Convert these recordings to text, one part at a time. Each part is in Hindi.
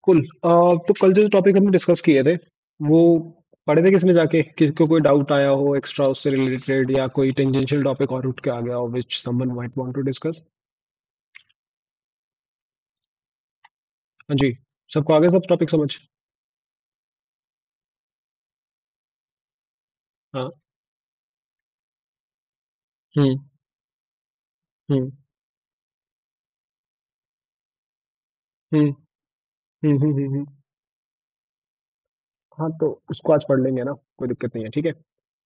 कुल तो कल जो टॉपिक हमने डिस्कस किए थे वो पढ़े थे किसने जाके, किसी को कोई डाउट आया हो एक्स्ट्रा उससे रिलेटेड, या कोई टेंजेंशियल टॉपिक और उठ के आ गया हो which someone might want to discuss. हाँ जी, सबको आगे सब टॉपिक समझ। हाँ। हम्म। हम्म। हम्म। हाँ तो उसको आज पढ़ लेंगे ना, कोई दिक्कत नहीं है, ठीक है।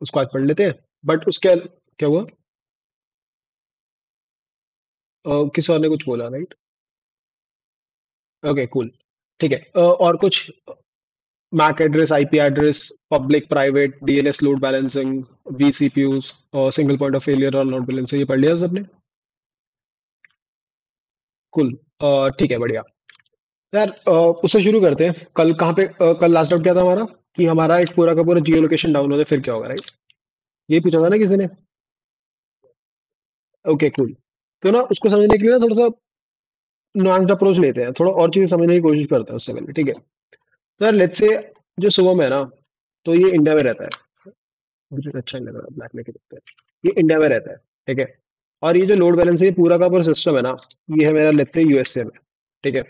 उसको आज पढ़ लेते हैं। बट उसके क्या हुआ? किसी और ने कुछ बोला, राइट? Okay cool. ठीक है, और कुछ? MAC address, IP address, public private, DNS, load balancing, vCPUs और सिंगल पॉइंट ऑफ फेलियर और लोड बैलेंसिंग, ये पढ़ लिया सबने? कुल। ठीक है, बढ़िया। यार उससे शुरू करते हैं। कल कहाँ पे कल लास्ट आउट क्या था हमारा? कि हमारा एक पूरा का पूरा जियो लोकेशन डाउन हो जाए फिर क्या होगा, राइट? ये पूछा था ना किसी ने? Okay cool. तो ना उसको समझने के लिए ना थोड़ा सा नुआंस्ड अप्रोच लेते हैं, थोड़ा और चीजें समझने की कोशिश करते हैं उससे पहले, ठीक है। तो यार लेट्स से जो शुभम है ना, तो ये इंडिया में रहता है। मुझे अच्छा नहीं लग रहा ब्लैक में देखते हैं। ये इंडिया में रहता है, ठीक है। और ये जो लोड बैलेंस है, ये पूरा का पूरा सिस्टम है ना, ये है मेरा लेते हैं यूएसए में, ठीक है।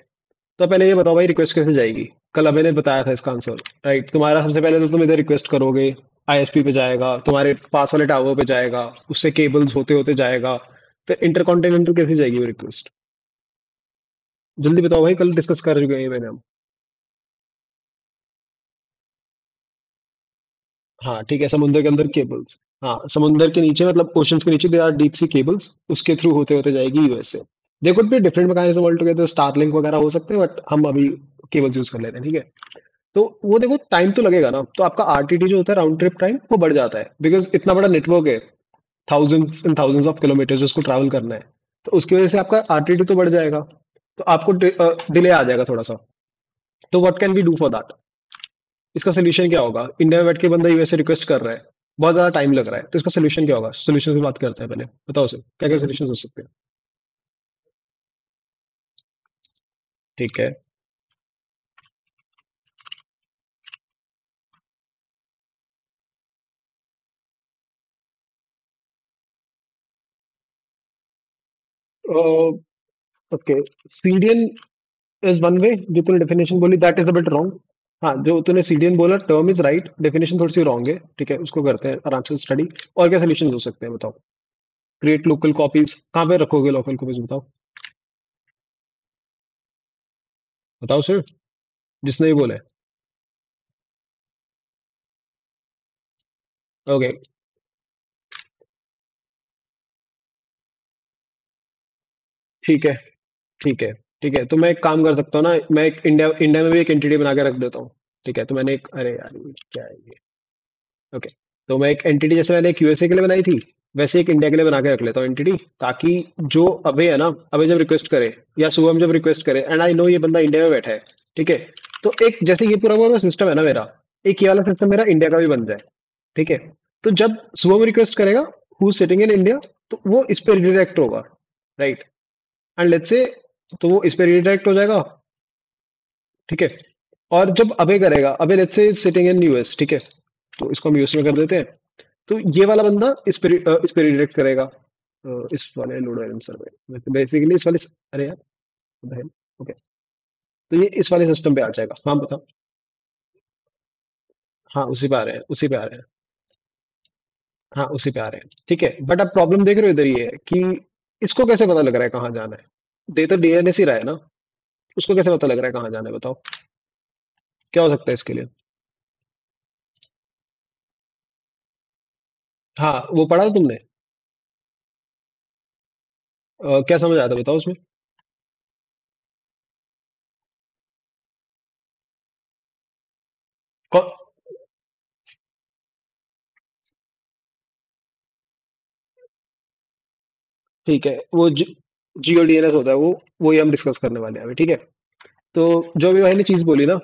तो पहले ये बताओ भाई, रिक्वेस्ट कैसे जाएगी? कल अभी ने बताया था इसका आंसर, राइट? तुम्हारा सबसे पहले तो तुम इधर रिक्वेस्ट करोगे, आईएसपी पे जाएगा, तुम्हारे पास वाले टावर पे जाएगा, उससे केबल्स होते होते जाएगा, फिर इंटरकॉन्टिनेंटल कैसे जाएगी वो रिक्वेस्ट? जल्दी बताओ भाई, कल डिस्कस कर चुके हैं ये मैंने हम। हाँ ठीक है, समुद्र के अंदर केबल्स। हाँ, समुद्र के नीचे मतलब ओशंस के नीचे there are deep sea cables, उसके थ्रू होते होते जाएगी USA. They could be different mechanism all together, Starlink वगैरह हो सकते हैं, बट हम अभी केबल्स यूज कर लेते हैं, ठीक है। तो वो देखो टाइम तो लगेगा ना, तो आपका आरटीटी जो होता है, राउंड ट्रिप टाइम, वो बढ़ जाता है बिकॉज इतना बड़ा नेटवर्क है, thousands and thousands of kilometres जिसको ट्रैवल करना है। तो उसकी वजह से आपका आरटीटी तो बढ़ जाएगा, तो आपको डिले आ जाएगा थोड़ा सा। तो what can we do for that? इसका सोल्यूशन क्या होगा? इंडिया में बैठ के बंदा यूएसए रिक्वेस्ट कर रहा है, बहुत ज्यादा टाइम लग रहा है, तो इसका सोल्यूशन क्या होगा? सोल्यूशन की बात करते हैं पहले। बताओ सर, क्या क्या सोल्यूशन हो सकते हैं? ठीक है। Okay, CDN is one way, जो तूने डेफिनेशन बोली that is a bit wrong. हाँ, जो तूने सीडीएन बोला टर्म इज राइट, डेफिनेशन थोड़ी सी रॉन्ग है, ठीक है, उसको करते हैं आराम से स्टडी। और क्या सोल्यूशन हो सकते हैं बताओ? क्रिएट लोकल कॉपीज, कहाँ पे रखोगे लोकल कॉपीज बताओ? बताओ सर, जिसने ये बोला है। ओके। ठीक है। ठीक है। ठीक है, तो मैं एक काम कर सकता हूँ ना, मैं एक इंडिया इंडिया में भी एक एंटिटी बना के रख देता हूँ। ठीक है, तो मैंने एक, अरे यार ये क्या है ये? ओके, तो मैं एक एंटिटी जैसे मैंने एक यूएसए के लिए बनाई थी, वैसे एक इंडिया के लिए बना के रख लेता हूँ एंटिटी, ताकि जो अबे है ना, अबे जब रिक्वेस्ट करे या शुभम जब रिक्वेस्ट करे, एंड आई नो ये बंदा इंडिया में बैठा है, ठीक है, तो एक जैसे ये पूरा पूरा सिस्टम है ना मेरा, एक ये वाला सिस्टम मेरा इंडिया का भी बन जाए, ठीक है। तो जब शुभम रिक्वेस्ट करेगा, हु सिटिंग इन इंडिया, तो वो इस पे रिडायरेक्ट होगा, राइट? एंड लेट्स से, तो वो इस पे रिडायरेक्ट हो जाएगा, ठीक है। और जब अबे करेगा, अबे let's say sitting in US, ठीक है, तो इसको हम यूएस में कर देते हैं। तो ये वाला बंदा इस पे रिडायरेक्ट करेगा, इस वाले लोड बैलेंसर में बेसिकली, इस वाले, अरे यार, ओके, तो ये इस वाले सिस्टम पे आ जाएगा। हाँ बताओ। हाँ उसी पे आ रहे हैं, उसी पे आ रहे हैं। हाँ उसी पे आ रहे हैं, ठीक है। बट अब प्रॉब्लम देख रहे हो इधर ये है कि इसको कैसे पता लग रहा है कहाँ जाना है? दे तो डीएनएस ही रहा है ना, उसको कैसे पता लग रहा है कहाँ जाना है बताओ? क्या हो सकता है इसके लिए? हाँ वो पढ़ा था तुमने? क्या समझ आया था बताओ उसमें? कौ- ठीक है, वो जियो डीएनएस होता है वो, वही हम डिस्कस करने वाले हैं अभी, ठीक है। तो जो भी भाई ने चीज बोली ना,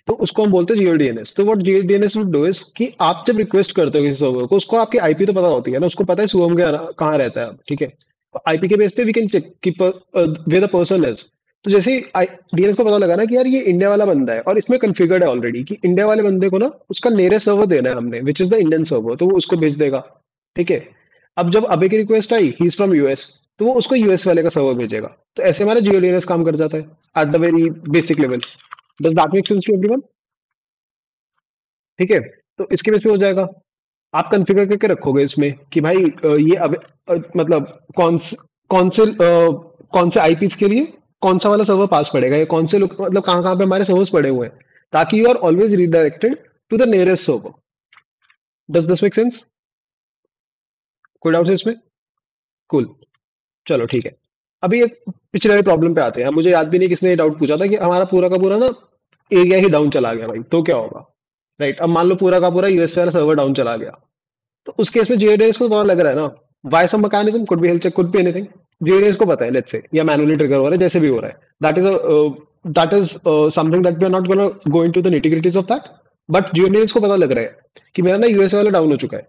तो उसको हम बोलते हैं जियो डीएनएस। तो what Jio DNS would do is कि आप जब रिक्वेस्ट करते हो किसी सर्वर को, उसको आपकी आईपी तो पता होती है ना, उसको पता है शुभम कहाँ रहता है, ठीक है। आईपी के बेस पे वी कैन चेक कि वे द पर्सन इज। तो जैसे डीएनएस को पता लगा ना कि यार ये इंडिया वाला बंदा है और इसमें कन्फिगर्ड है ऑलरेडी कि इंडिया वाले बंदे को ना उसका नियरेस्ट सर्वर देना है हमने which is the Indian server, तो वो उसको भेज देगा। ठीक है। अब जब अबे की request I, he is from US, तो वो उसको यूएस वाले का सर्वर भेजेगा। तो ऐसे हमारा जियो डीएनएस काम कर जाता है at the very basic level. Does that make sense to everyone? ठीक है। तो इसके बेस पे हो जाएगा। आप कॉन्फ़िगर करके रखोगे इसमें कि भाई ये अब मतलब कौन से कौन से आईपीस के लिए कौन सा वाला सर्वर पास पड़ेगा, या कौन से लोग मतलब कहाँ कहाँ पे हमारे सर्वर्स पड़े हुए हैं, ताकि you are always redirected to the nearest server. Does this make sense? कोई डाउट है इसमें? कूल। चलो ठीक है। अभी एक पिछले वाली प्रॉब्लम पे आते हैं। मुझे याद भी नहीं किसने डाउट पूछा था कि हमारा पूरा का पूरा ना एरिया ही डाउन चला गया भाई, तो क्या होगा? राइट, अब मान लो पूरा का पूरा यूएस वाला सर्वर डाउन चला गया, तो उस केस में जीएडीएस को पता लग रहा है ना, why some mechanism could be health check could be anything. जीएडीएस को पता है लेट्स से, या मैनुअली ट्रिगर हो रहा है, जैसे भी हो रहा है, that is something that we are not gonna go into the nitty gritties of that. But जीएडीएस को पता लग रहा है कि मेरा ना यूएस वाला डाउन हो चुका है,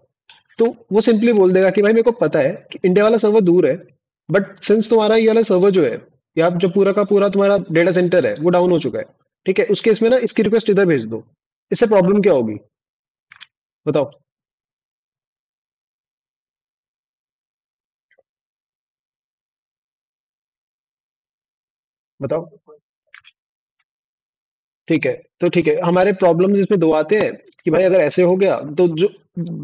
तो वो सिंपली बोल देगा कि भाई मेरे को पता है कि इंडिया वाला सर्वर दूर है, बट सिंस तुम्हारा ये वाला सर्वर जो है, या जो पूरा का पूरा तुम्हारा डेटा सेंटर है वो डाउन हो चुका है, ठीक है, उस केस में ना इसकी रिक्वेस्ट इधर भेज दो। इससे प्रॉब्लम क्या होगी? बताओ। बताओ। ठीक है। तो ठीक है, हमारे प्रॉब्लम्स इसमें दो आते हैं कि भाई अगर ऐसे हो गया तो जो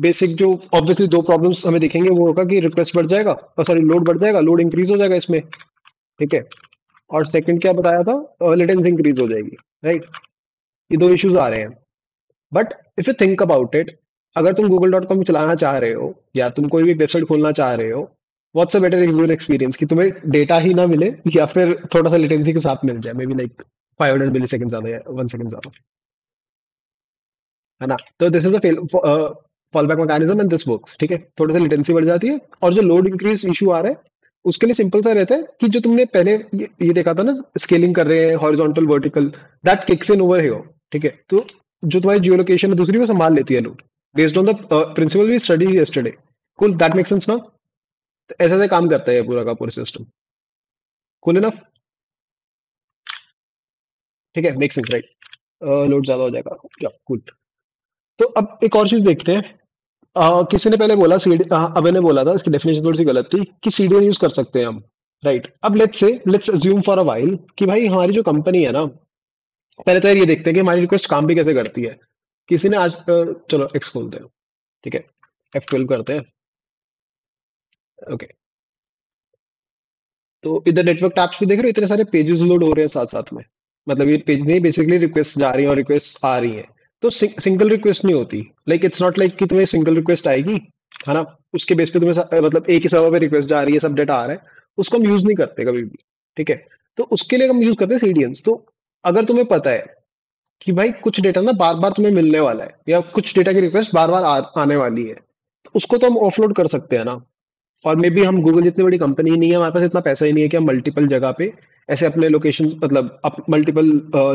बेसिक जो ऑब्वियसली दो प्रॉब्लम्स हमें दिखेंगे वो होगा कि रिक्वेस्ट बढ़ जाएगा, सॉरी लोड बढ़ जाएगा, लोड इंक्रीज हो जाएगा इसमें। ठीक है। और सेकंड क्या बताया था, लेटेंसी इंक्रीज हो जाएगी। राइट। ये दो इश्यूज आ रहे हैं। But if you think about it, अगर तुम google.com चलाना चाह रहे हो या तुम कोई भी वेबसाइट खोलना चाह रहे हो, what's a better user experience कि तुम्हें डेटा ही ना मिले या फिर थोड़ा सा लेटेंसी के साथ मिल जाए, maybe like 500 millisecond ज्यादा या 1 सेकंड ज्यादा, है ना? तो this is the fall back mechanism and this works. ठीक है, थोड़ी सी लेटेंसी बढ़ जाती है। और जो लोड इंक्रीज इशू आ रहा है उसके लिए सिंपल सा रहता है कि जो तुमने पहले ये देखा था ना, स्केलिंग कर रहे हैं horizontal vertical, that kicks in over here. ठीक है। तो जो तुम्हारी जियो लोकेशन है दूसरी, वो संभाल लेती है load based on the principle we study yesterday. Cool, that make sense ना? तो ऐसा ऐसा काम करता है ये पूरा का पूरा सिस्टम। Cool enough? ठीक है, मेक सेंस राइट। लोड ज्यादा हो जाएगा क्या? कूल। तो अब एक और चीज देखते हैं। किसी ने पहले बोला सीडी, अबे ने बोला था, इसकी डेफिनेशन थोड़ी सी गलत थी, कि सीडीएन यूज कर सकते हैं हम। राइट। अब let's assume for a while कि भाई हमारी जो कंपनी है ना, पहले तो यार ये देखते हैं कि हमारी रिक्वेस्ट काम भी कैसे करती है। किसी ने आज चलो एक्स खोलते हैं। ठीक है। F12 करते हैं। ओके। तो इधर नेटवर्क टैब्स पे देख रहे हो इतने सारे पेजेस लोड हो रहे हैं साथ साथ में। मतलब ये पेज नहीं, बेसिकली रिक्वेस्ट जा रही है और रिक्वेस्ट आ रही है। तो सिंगल रिक्वेस्ट नहीं होती। लाइक इट्स नॉट लाइक कि तुम्हें सिंगल रिक्वेस्ट आएगी, है ना, उसके बेस पे तुम्हें मतलब एक ही सर्वर पे रिक्वेस्ट जा रही है, सब डेटा आ रहा है, उसको हम यूज नहीं करते कभी भी। ठीक है। तो उसके लिए हम यूज करते हैं सीडीएन्स। तो अगर तुम्हें पता है कि भाई कुछ डेटा ना बार बार तुम्हें मिलने वाला है, या कुछ डेटा की रिक्वेस्ट बार बार आने वाली है, तो उसको तो हम ऑफलोड कर सकते हैं ना। और मे बी हम गूगल जितनी बड़ी कंपनी ही नहीं है, हमारे पास इतना पैसा ही नहीं है कि हम मल्टीपल जगह पे ऐसे अपने लोकेशन मतलब मल्टीपल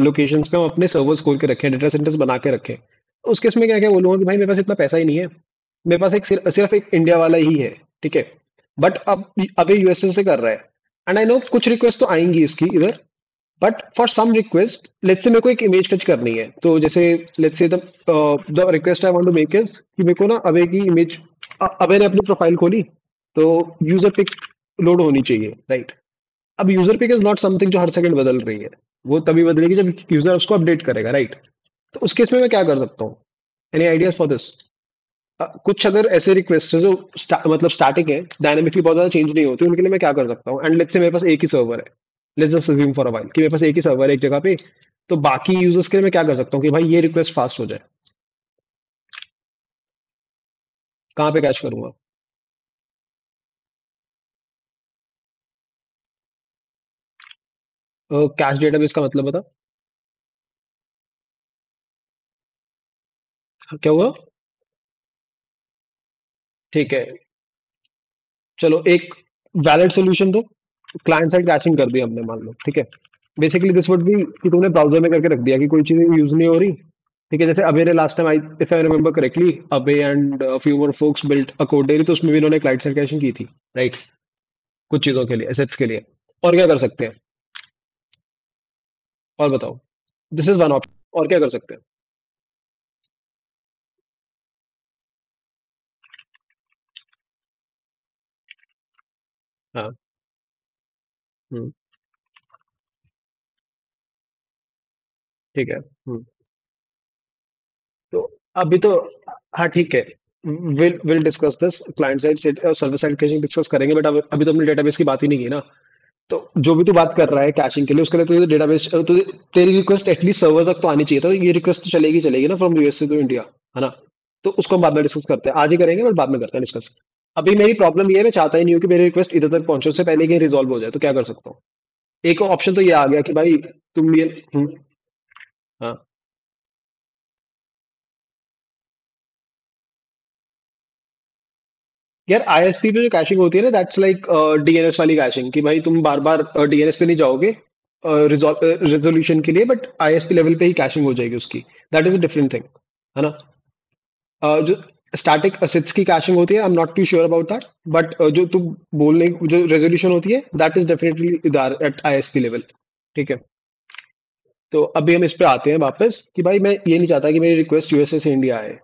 लोकेशंस पे हम अपने सर्वर्स खोल के रखें, डेटा सेंटर्स बना के रखें। तो उस केस में क्या क्या बोलूंगा कि भाई मेरे पास इतना पैसा ही नहीं है, मेरे पास एक सिर्फ एक इंडिया वाला ही है। ठीक है। बट अब अभी यूएसए से कर रहा है, एंड आई नो कुछ रिक्वेस्ट तो आएंगी इसकी इधर। But for some request, let's say मेरे को एक इमेज फेच करनी है, तो जैसे let's say the request I want to make is कि मेरे को ना अबे की इमेज, अबे ने अपनी प्रोफाइल खोली, तो यूजर पिक लोड होनी चाहिए। राइट। अब user peak is not something जो हर सेकंड बदल रही है, वो तभी बदलेगी जब यूजर उसको अपडेट करेगा। राइट। तो उस केस में मैं क्या कर सकता हूँ? Any ideas for this? कुछ अगर ऐसे रिक्वेस्ट है जो मतलब स्टैटिक है, डायनेमिकली बहुत ज्यादा चेंज नहीं होती, उनके लिए मैं क्या कर सकता हूँ? एंड लेट्स से मेरे पास एक ही सर्वर है, let's just assume for a while कि मेरे पास एक ही सर्वर है एक जगह पे, तो बाकी यूजर्स के लिए मैं क्या कर सकता हूँ कि भाई ये रिक्वेस्ट फास्ट हो जाए? कहाँ पे कैच करूंगा? कैश डेटाबेस का मतलब बता। क्या हुआ? ठीक है। चलो एक वैलिड सोल्यूशन दो। क्लाइंट साइड कैशिंग कर दी हमने, मान लो। ठीक है। बेसिकली दिस वुड बी कि तुमने ब्राउजर में करके रख दिया कि कोई चीज यूज नहीं हो रही। ठीक है। जैसे अबे ने last time, I if I remember correctly, अबे and few more folks built a code dairy, तो उसमें भी इन्होंने क्लाइंट साइड कैशिंग की थी। राइट। कुछ चीजों के लिए, एसेट्स के लिए। और क्या कर सकते हैं? और बताओ। दिस इज वन ऑप्शन, और क्या कर सकते हैं? हाँ। हम्म। ठीक है। तो अभी तो, हाँ ठीक है, will will discuss this client side और सर्वर साइड कैशिंग डिस्कस करेंगे, बट अभी तो हमने डेटाबेस की बात ही नहीं की ना। तो जो भी तू बात कर रहा है कैशिंग के लिए, उसके लिए तुझे डेटाबेस, तुझे तेरी रिक्वेस्ट एटलीस्ट सर्वर तक तो आनी चाहिए, तो ये रिक्वेस्ट तो चलेगी चलेगी ना फ्रॉम यूएसए टू इंडिया, है ना? तो उसको हम बाद में डिस्कस करते हैं, आज ही करेंगे बट बाद में करते हैं डिस्कस। अभी मेरी प्रॉब्लम ये है, मैं चाहता ही नहीं हूँ कि मेरी रिक्वेस्ट इधर तक पहुंचे, उससे पहले कि रिजॉल्व हो जाए, तो क्या कर सकता हूँ? एक ऑप्शन तो ये आ गया कि भाई तुम ये, हाँ। यार आईएसपी पे जो कैशिंग होती है ना, दैट्स लाइक डीएनएस वाली कैशिंग, कि भाई तुम बार बार डीएनएस पे नहीं जाओगे रेजोल्यूशन के लिए, बट आईएसपी लेवल पे ही कैशिंग हो जाएगी उसकी। That is a different thing, है ना? जो स्टैटिक असेट्स की कैशिंग होती है, I am not too sure about that, but जो तुम बोलने जो रेजोल्यूशन होती है, that is definitely at ISP level. ठीक है। तो अभी हम इस पे आते हैं वापस, कि भाई मैं ये नहीं चाहता कि मेरी रिक्वेस्ट यूएसए से इंडिया आए,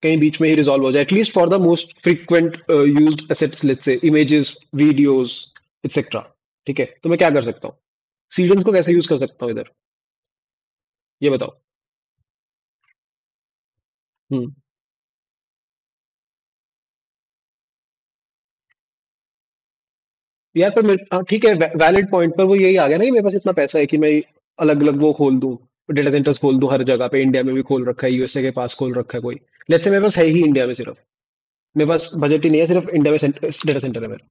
कहीं बीच में ही रिजॉल्व हो जाए, at least for the most frequent used assets, let's say images, videos, etcetera. ठीक है, तो मैं क्या कर सकता हूँ? सीडेंस को कैसे यूज कर सकता हूँ इधर, ये बताओ। हम्म। यार पर मेरे, हाँ ठीक है, वैलिड पॉइंट पर वो यही आ गया ना कि मेरे पास इतना पैसा है कि मैं अलग अलग वो खोल दूं, डेटा सेंटर्स खोल दूं हर जगह पे, इंडिया में भी खोल रखा है, यूएसए के पास खोल रखा है कोई। लेट्स से मेरे पास है ही इंडिया में सिर्फ, मेरे पास बजट ही नहीं है, सिर्फ इंडिया में डेटा सेंटर है मेरा।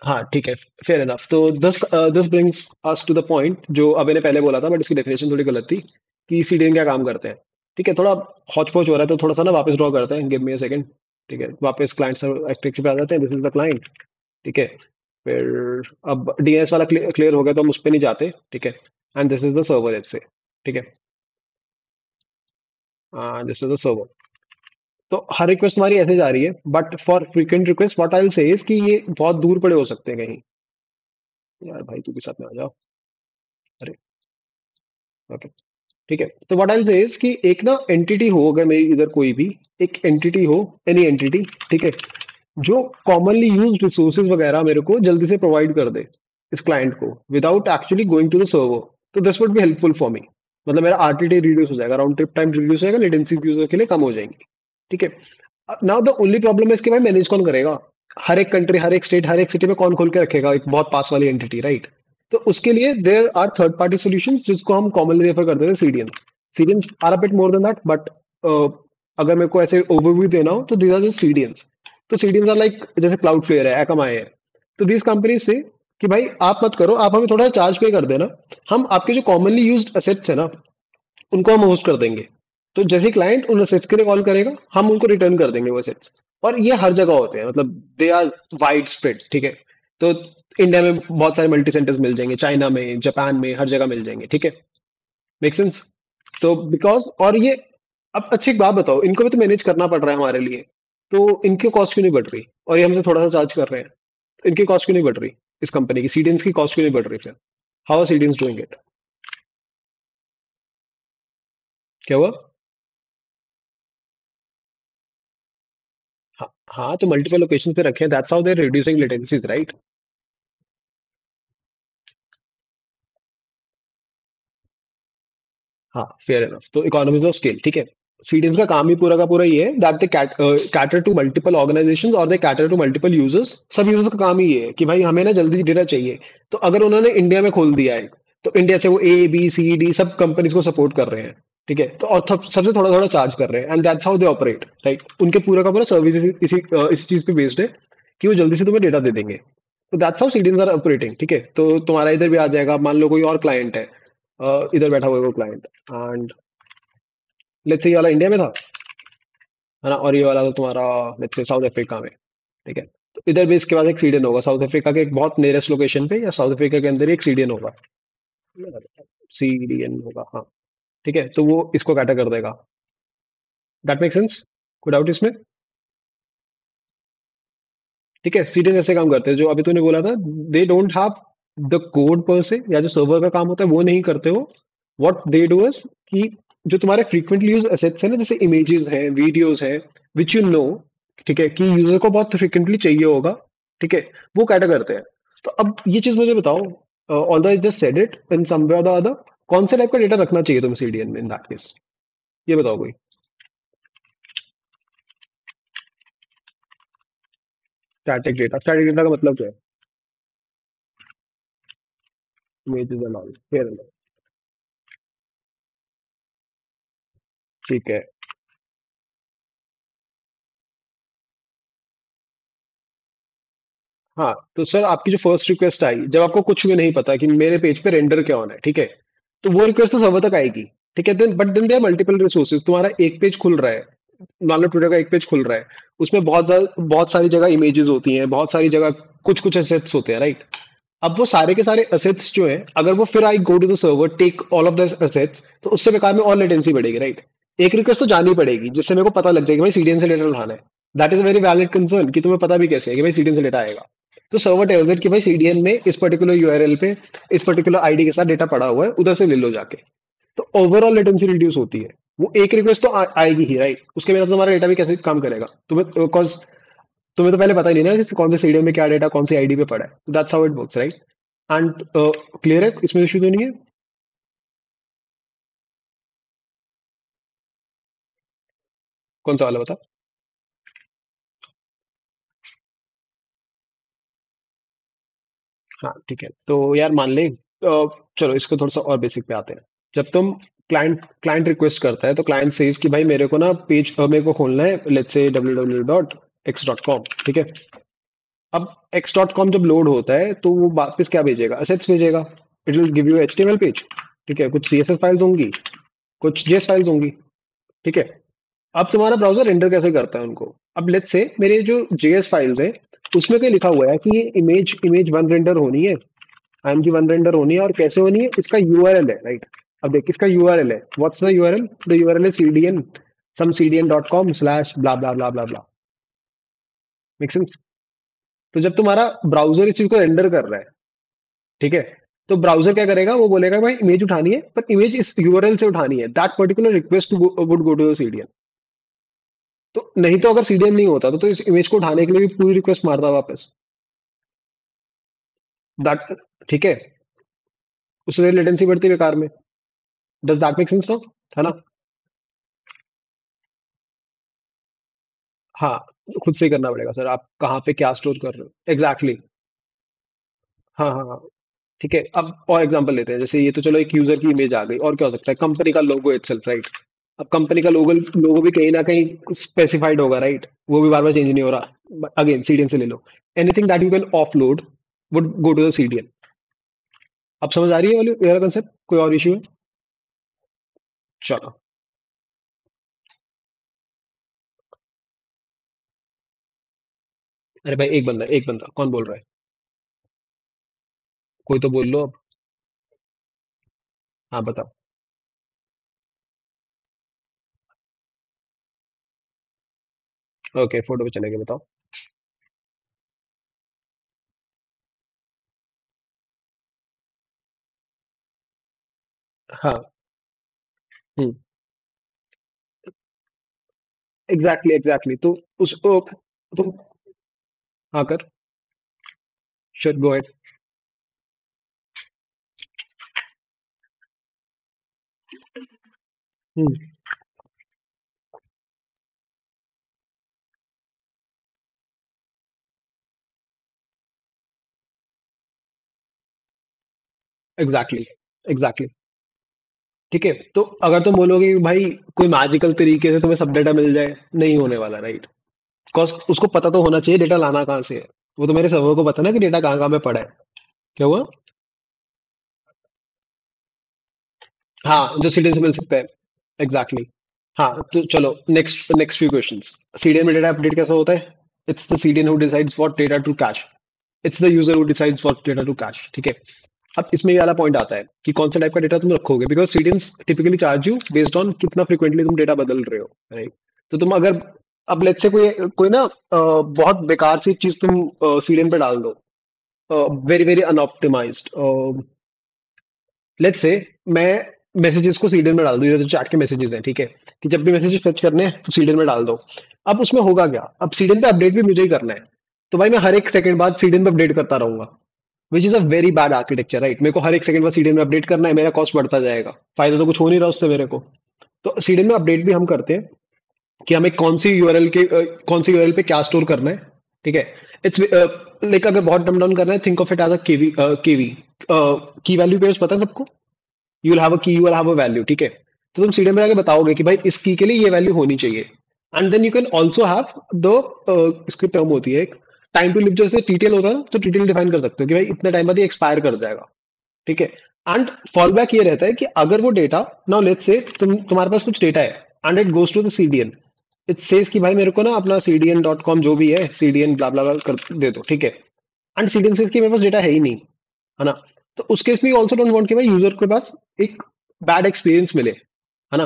हाँ ठीक है, फेयर इनफ। तो this brings us to the point जो अबे ने पहले बोला था, बट इसकी डेफिनेशन थोड़ी गलत थी, कि सीडीएन क्या काम करते हैं। ठीक है, थोड़ा हौच पौच हो रहा है, तो थोड़ा सा ना वापस ड्रॉ करते हैं, गिव मी अ सेकंड। ठीक है, वापस क्लाइंट सर्वर आर्किटेक्चर पे आ जाते हैं, दिस इज द क्लाइंट। ठीक है, फिर अब डीएनएस वाला क्लियर हो गया, तो हम उस पर नहीं जाते। ठीक है, and this is the server edge से। ठीक है, दिस इज द सर्वर। तो हर रिक्वेस्ट हमारी ऐसे जा रही है, but for frequent request what I will say is कि ये बहुत दूर पड़े हो सकते हैं कहीं। यार भाई तू भी साथ में आ जाओ। अरे, ओके। ठीक है, तो व्हाट आई से इज कि एक ना एंटिटी हो, अगर मेरी इधर कोई भी एक एंटिटी हो, एनी एंटिटी, ठीक है, जो कॉमनली यूज रिसोर्सेज वगैरह मेरे को जल्दी से प्रोवाइड कर दे इस क्लाइंट को, without actually going to the server, तो this would be helpful for me. मतलब मेरा आरटीटी रिड्यूस हो जाएगा, राउंड ट्रिप टाइम रिड्यूस हो जाएगा, लेटेंसी यूजर के लिए कम हो जाएंगी। ठीक है, नाउ द ओनली प्रॉब्लम है इसके, भाई मैनेज कौन करेगा? हर एक कंट्री, हर एक स्टेट, हर एक सिटी में कौन खोल के रखेगा एक बहुत पास वाली एंटिटी, राइट? तो उसके लिए there are third party solutions, जिसको हम कॉमनली रेफर करते हैं CDN. CDN are a bit more than that, but अगर मेरे को ऐसे ओवरव्यू देना हो, तो दीज आर जस्ट सीडीएन्स। तो सीडीएन्स आर लाइक, जैसे क्लाउडफ्लेयर है, Akamai है। तो दीज कंपनीज से कि भाई आप मत करो, आप हमें थोड़ा चार्ज पे कर देना, हम आपके जो कॉमनली यूज्ड एसेट्स है ना, उनको हम होस्ट कर देंगे। तो जैसे क्लाइंट उन एसेट्स के लिए कॉल करेगा, हम उनको रिटर्न कर देंगे वो एसेट्स। और ये हर जगह होते हैं, मतलब दे आर वाइड स्प्रेड। ठीक है, तो इंडिया में बहुत सारे मल्टी सेंटर्स मिल जाएंगे, चाइना में, जापान में, हर जगह मिल जाएंगे। ठीक है, मेक सेंस? तो बिकॉज, और ये, अब अच्छी एक बात बताओ, इनको भी तो मैनेज करना पड़ रहा है हमारे लिए, तो इनकी कॉस्ट क्यों नहीं बढ़ रही? और ये हमसे थोड़ा सा चार्ज कर रहे हैं, तो इनकी कॉस्ट क्यों नहीं बढ़ रही? इस कंपनी की सीडेंस की कॉस्ट क्यों नहीं बढ़ रही फिर? How are CDNs doing it? क्या हुआ? हाँ हाँ, तो मल्टीपल लोकेशन पे रखे हैं, that's how they are reducing latencies, right? हाँ, फेयर इनफ। तो इकोनॉमीज ऑफ स्केल, ठीक है। सीडीएस का काम ही पूरा का पूरा ये है, that they cater to multiple organisations और they cater to multiple users. सब यूजर्स का काम ही ये है कि भाई हमें ना जल्दी डेटा चाहिए। तो अगर उन्होंने इंडिया में खोल दिया है, तो इंडिया से वो ए बी सी डी सब कंपनीज को सपोर्ट कर रहे हैं। ठीक है, तो और सबसे थोड़ा थोड़ा चार्ज कर रहे हैं, and that's how they operate, right? उनके पूरा का पूरा सर्विस इस चीज पे बेस्ड है, कि वो जल्दी से तुम्हें डेटा दे देंगे। तो that's how CDNs are operating. ठीक है, तो तुम्हारा इधर भी आ जाएगा, मान लो कोई और क्लाइंट है, इधर बैठा हुआ है वो क्लाइंट, एंड लेट्स से ये वाला इंडिया में था, है ना, और ये वाला तो तुम्हारा लेट्स से साउथ अफ्रीका में। ठीक है, तो इधर भी इसके बाद एक सीडीएन होगा, साउथ अफ्रीका के एक बहुत नियरेस्ट लोकेशन पे, या साउथ अफ्रीका के अंदर ही एक सीडीएन होगा। सीडीएन होगा, हाँ। ठीक है, तो वो इसको कैटर कर देगा। That make sense? कोई डाउट इसमें? ठीक है, सीडीएन ऐसे काम करते हैं, जो अभी तूने बोला था, they don't have the code पर से या जो सर्वर का काम होता है वो नहीं करते हो। व्हाट दे डू इज कि जो तुम्हारे फ्रीक्वेंटली यूज एसेट्स है ना, जैसे इमेजेस हैं, वीडियोस हैं, विच यू नो, ठीक है, कि यूजर को बहुत फ्रीक्वेंटली चाहिए होगा, ठीक है, वो कैटर करते हैं। तो अब ये चीज मुझे बताओ, although I just said it in some way or the other, कौन से टाइप का डेटा रखना चाहिए तुम्हें सीडीएन में इन दैट केस? ये बताओ कोई। स्टैटिक डेटा का मतलब क्या है? Images and all, fair and, ठीक है। हाँ, तो सर आपकी जो फर्स्ट रिक्वेस्ट आई जब आपको कुछ भी नहीं पता कि मेरे पेज पे रेंडर क्या होना है, ठीक है, तो वो रिक्वेस्ट तो सर्वर तक आएगी, ठीक है। Then but then there multiple resources, तुम्हारा एक पेज खुल रहा है, मान लो टुडे का एक पेज खुल रहा है, उसमें बहुत सारी जगह इमेजेस होती हैं, बहुत सारी जगह कुछ कुछ एसेट्स होते हैं, राइट? अब वो सारे के सारे एसेट्स जो हैं, अगर वो फिर I go to the server take all of the assets, तो उससे बेकार में और लेटेंसी बढ़ेगी, राइट? एक रिक्वेस्ट तो जानी पड़ेगी जिससे मेरे को पता लग जाएगा भाई सीडीएन से डेटा उठाना है। That is very valid concern कि तुम्हें पता भी कैसे है कि भाई सीडीएन से डेटा आएगा। तो सर्वर टेल्स इट कि भाई सीडीएन में इस पर्टिकुलर यूआरएल पे इस पर्टिकुलर आईडी के साथ डेटा पड़ा हुआ है, उधर से ले लो जाके। तो ओवरऑल लेटेंसी रिड्यूस होती है। वो एक रिक्वेस्ट तो आएगी ही, राइट? उसके बिना तो तुम्हारा डेटा भी कैसे काम करेगा तुम्हें, बिकॉज तुम्हें तो पहले पता ही नहीं ना कि कौन से सीडीएन में क्या डेटा कौन सी आईडी पे पड़ा है। That's how it works, right? And clear है, इसमें इश्यू तो नहीं है? कौन सा वाला बता। हाँ ठीक है, तो यार मान ले, चलो इसको थोड़ा सा और बेसिक पे आते हैं। जब तुम क्लाइंट क्लाइंट रिक्वेस्ट करता है तो क्लाइंट सेज कि भाई मेरे को ना पेज मेरे को खोलना है, लेट्स से www.x.com, ठीक है। अब x.com जब लोड होता है तो वो वापस क्या भेजेगा? असेट्स भेजेगा। It will give you HTML page, ठीक है, कुछ सीएसएस फाइल्स होंगी, कुछ जेएस फाइल्स होंगी, ठीक है। अब तुम्हारा ब्राउजर रेंडर कैसे करता है उनको? अब लेट्स से मेरे जो जेएस फाइल्स है उसमें क्या लिखा हुआ है कि ये इमेज इमेज वन रेंडर होनी है, आईएमजी वन रेंडर होनी है, और कैसे होनी है इसका यूआरएल है, राइट? अब देख इसका यूआरएल है, what's the URL? The URL है cdn some cdn.com slash blah blah blah blah blah. Make sense? तो जब तुम्हारा ब्राउजर इस चीज को रेंडर कर रहा है, ठीक है, तो ब्राउजर क्या करेगा? वो बोलेगा भाई इमेज उठानी है, पर इमेज इस यूआरएल से उठानी है, that particular request would go to the CDN. तो नहीं तो अगर सीडीएन नहीं होता तो इस इमेज को उठाने के लिए भी पूरी रिक्वेस्ट मारता वापस। दैट, ठीक है, उससे लेटेंसी बढ़ती है बेकार में। Does that make sense? है ना? हाँ, खुद से ही करना पड़ेगा सर, आप कहाँ पे क्या स्टोर कर रहे हो एग्जैक्टली exactly। हाँ हाँ हाँ, ठीक है। अब और एग्जांपल लेते हैं, जैसे ये तो चलो एक यूजर की इमेज आ गई, और क्या हो सकता है? कंपनी का लोगो इटसेल्फ, राइट? अब कंपनी का लोगो लोगो भी कहीं ना कहीं स्पेसिफाइड होगा, राइट? वो भी बार बार चेंज नहीं हो रहा, अगेन सीडीएन से ले लो। Anything that you can offload would go to the CDN. अब समझ आ रही है वाली मेरा कंसेप्ट? कोई और इशू है? चलो। अरे भाई एक बंदा कौन बोल रहा है? कोई तो बोल लो अब। हाँ बताओ। ओके, फोटो पे चलेंगे, बताओ। हाँ। हम्म। एग्जैक्टली एग्जैक्टली, तो उसको तुम, हाँ कर, should go at. Exactly exactly, ठीक है। तो अगर तुम बोलोगे कि भाई कोई मैजिकल तरीके से तुम्हें सब डेटा मिल जाए, नहीं होने वाला, राइट? बिकॉज उसको पता तो होना चाहिए डेटा लाना कहाँ से है। वो तो मेरे सर्वर को पता ना कि डेटा कहाँ कहाँ पे पड़ा है। क्या हुआ? हाँ, जो सीडीएन से मिल सकता है। एग्जैक्टली। हाँ, तो चलो next next few questions. CDN में डेटा अपडेट कैसे होता है? It's the CDN who decides what data to cache. It's the user who decides what data to cache, ठीक है। अब इसमें ये वाला पॉइंट आता है कि कौन सा टाइप का डेटा तुम रखोगे, because CDNs typically charge you based on कितना फ्रिक्वेंटली तुम डेटा बदल रहे हो, राइट? तो तुम अगर, अब लेट्स से कोई कोई ना बहुत बेकार सी चीज तुम सीडीएम पे डाल दो, वेरी वेरी अनऑप्टिमाइज्ड। लेट्स से मैं मैसेजेस को सीडीएन में डाल दूं, ये जो चैट के मैसेजेस हैं, ठीक है, कि जब भी मैसेजेस फेच करने हैं तो सीडीएन में डाल दो। अब उसमें होगा क्या, अब सीडीएन पे अपडेट भी मुझे ही करना है, तो भाई मैं हर एक सेकंड बाद सीडीएन पे अपडेट करता रहूंगा, which is a very bad architecture, right. मेरे को हर एक सेकंड बाद सीडीएन में अपडेट करना है, मेरा कॉस्ट बढ़ता जाएगा, फायदा तो कुछ हो नहीं रहा उससे मेरे को। तो सीडीएन में अपडेट भी हम करते हैं कि हमें कौन सी यूआरएल पे क्या स्टोर करना है, ठीक है। इट्स लाइक अगर बहुत डम डाउन करना है, think of it as a KV की वैल्यू पेयर्स, पता है सबको। यू विल हैव अ की, you will have a value, ठीक है। तो तुम सीडीएम में जाके बताओगे कि भाई इस की के लिए ये वैल्यू होनी चाहिए। And then you can also have the, इसकी टर्म होती है एक टाइम टू लिव, जैसे टीटीएल होता है ना, तो टीटीएल डिफाइन कर सकते हो कि भाई इतने टाइम बाद ये एक्सपायर कर जाएगा, ठीक है। एंड फॉल बैक ये रहता है कि अगर वो डेटा, नाउ लेट्स से तुम्हारे पास कुछ डेटा है and it goes to the CDN, it says कि भाई मेरे को ना अपना cdn.com जो भी है, cdn ब्ला ब्ला ब्ला कर दे दो, ठीक है। एंड cdn सेज कि मेरे पास डेटा है ही नहीं, है ना। तो उस केस में यू ऑल्सो डोंट वांट कि भाई यूजर के पास एक बैड एक्सपीरियंस मिले, है ना।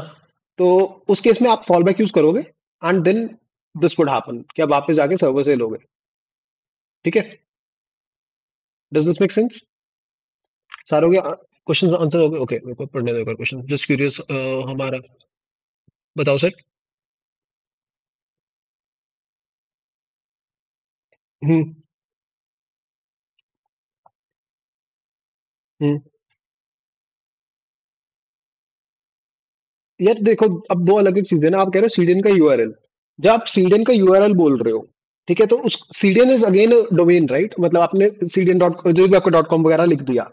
तो उस केस में आप फॉल बैक यूज करोगे and then this would happen कि आप वापस जाके सर्वर से लोगे, ठीक है। Does this make sense? सारे हो गया, क्वेश्चन आंसर हो गए, ओके। मेरे को पढ़ने दो एक क्वेश्चन, जस्ट क्यूरियस। हमारा, बताओ सर। हम्म। हम्म। यार देखो, अब दो अलग अलग चीजें ना, आप कह रहे हो सीडीएन का यूआरएल, जब आप सीडीएन का यूआरएल बोल रहे हो, ठीक है, तो उस CDN is again domain, right. मतलब आपने सीडीएन डॉट जो भी आपको डॉट कॉम वगैरह लिख दिया,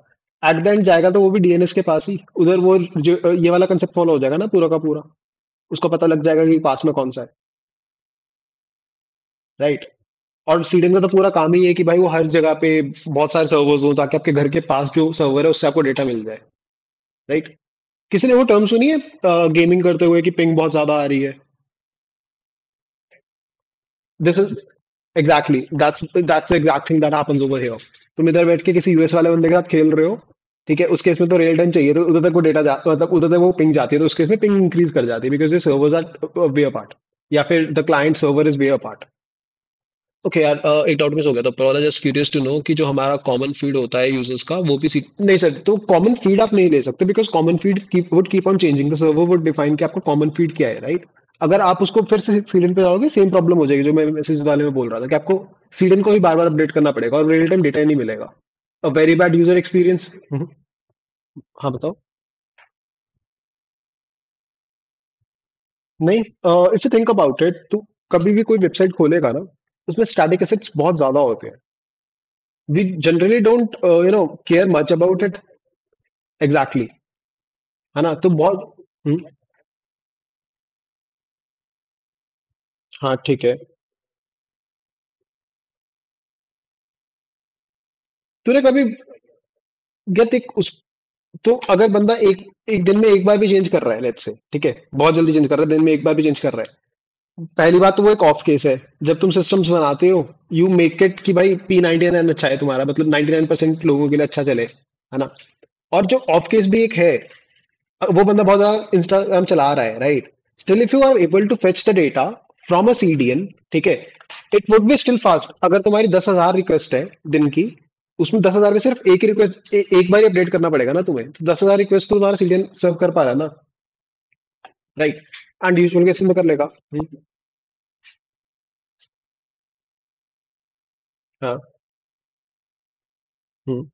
एट द एंड जाएगा तो वो भी डीएनएस के पास ही, उधर वो जो ये वाला कंसेप्ट फॉलो हो जाएगा ना पूरा का पूरा, उसको पता लग जाएगा कि पास में कौन सा है, राइट। और सीडीएन का तो पूरा काम ही है कि भाई वो हर जगह पे बहुत सारे सर्वर्स हो, ताकि आपके घर के पास जो सर्वर है उससे आपको डेटा मिल जाए, राइट। किसी ने वो टर्म सुनी है गेमिंग करते हुए कि पिंग बहुत ज्यादा आ रही है? This is exactly, that's the exact thing that happens over here. तुम इधर बैठ के किसी यूएस वाले बंदे के साथ खेल रहे हो, ठीक है, उस केस में तो रियल टाइम चाहिए, तो उधर तक वो डेटा मतलब उधर तक वो पिंग जाती है, तो उस केस में पिंग इंक्रीज कर जाती है, बिकॉज ये सर्वर्स आर वे अपार्ट, या फिर the client server is way apart. Okay यार, एक डाउट मिस हो गया, तो पर जस्ट क्यूरियस टू नो कि जो हमारा कॉमन फीड होता है यूजर्स का, वो भी नहीं सर, तो कॉमन फीड आप नहीं ले सकते, because common feed would keep on changing, the server would define कि आपका कॉमन फीड क्या है, राइट। अगर आप उसको फिर से सीडन पे जाओगे, सेम प्रॉब्लम हो जाएगी जो मैं मैसेज वाले में बोल रहा था, कि आपको सीडन को ही बार बार अपडेट करना पड़ेगा और रियल टाइम डेटा ही नहीं मिलेगा। A very bad user experience. हाँ बताओ। नहीं, if you think about it, तो कभी भी कोई वेबसाइट खोलेगा ना, उसमें स्टैटिक एसेट्स बहुत ज्यादा होते हैं। We generally don't care much about it. Exactly, है ना, तो बहुत। हाँ ठीक है। तूने कभी, गत एक उस, तो अगर बंदा एक एक दिन में एक बार भी चेंज कर रहा है, लेट्स से, ठीक है, बहुत जल्दी चेंज कर रहा है, दिन में एक बार भी चेंज कर रहा है, पहली बात तो वो एक ऑफ केस है। जब तुम सिस्टम्स बनाते हो, यू मेक इट कि भाई P99 अच्छा है तुम्हारा, मतलब 99% लोगों के लिए अच्छा चले, है ना। और जो ऑफ केस भी एक है, वो बंदा बहुत ज्यादा इंस्टाग्राम चला रहा है, right. Still if you are able to fetch the data from a CDN, ठीक है, it would be still fast. अगर तुम्हारी 10,000 रिक्वेस्ट है दिन की, उसमें 10,000 में सिर्फ एक ही रिक्वेस्ट, एक बार अपडेट करना पड़ेगा ना तुम्हें, तो 10,000 रिक्वेस्ट तो तुम्हारा सीडीएन सर्व कर पा रहा है ना, राइट। एंड यूजुअल केसेस में कर लेगा। हाँ। हम्म।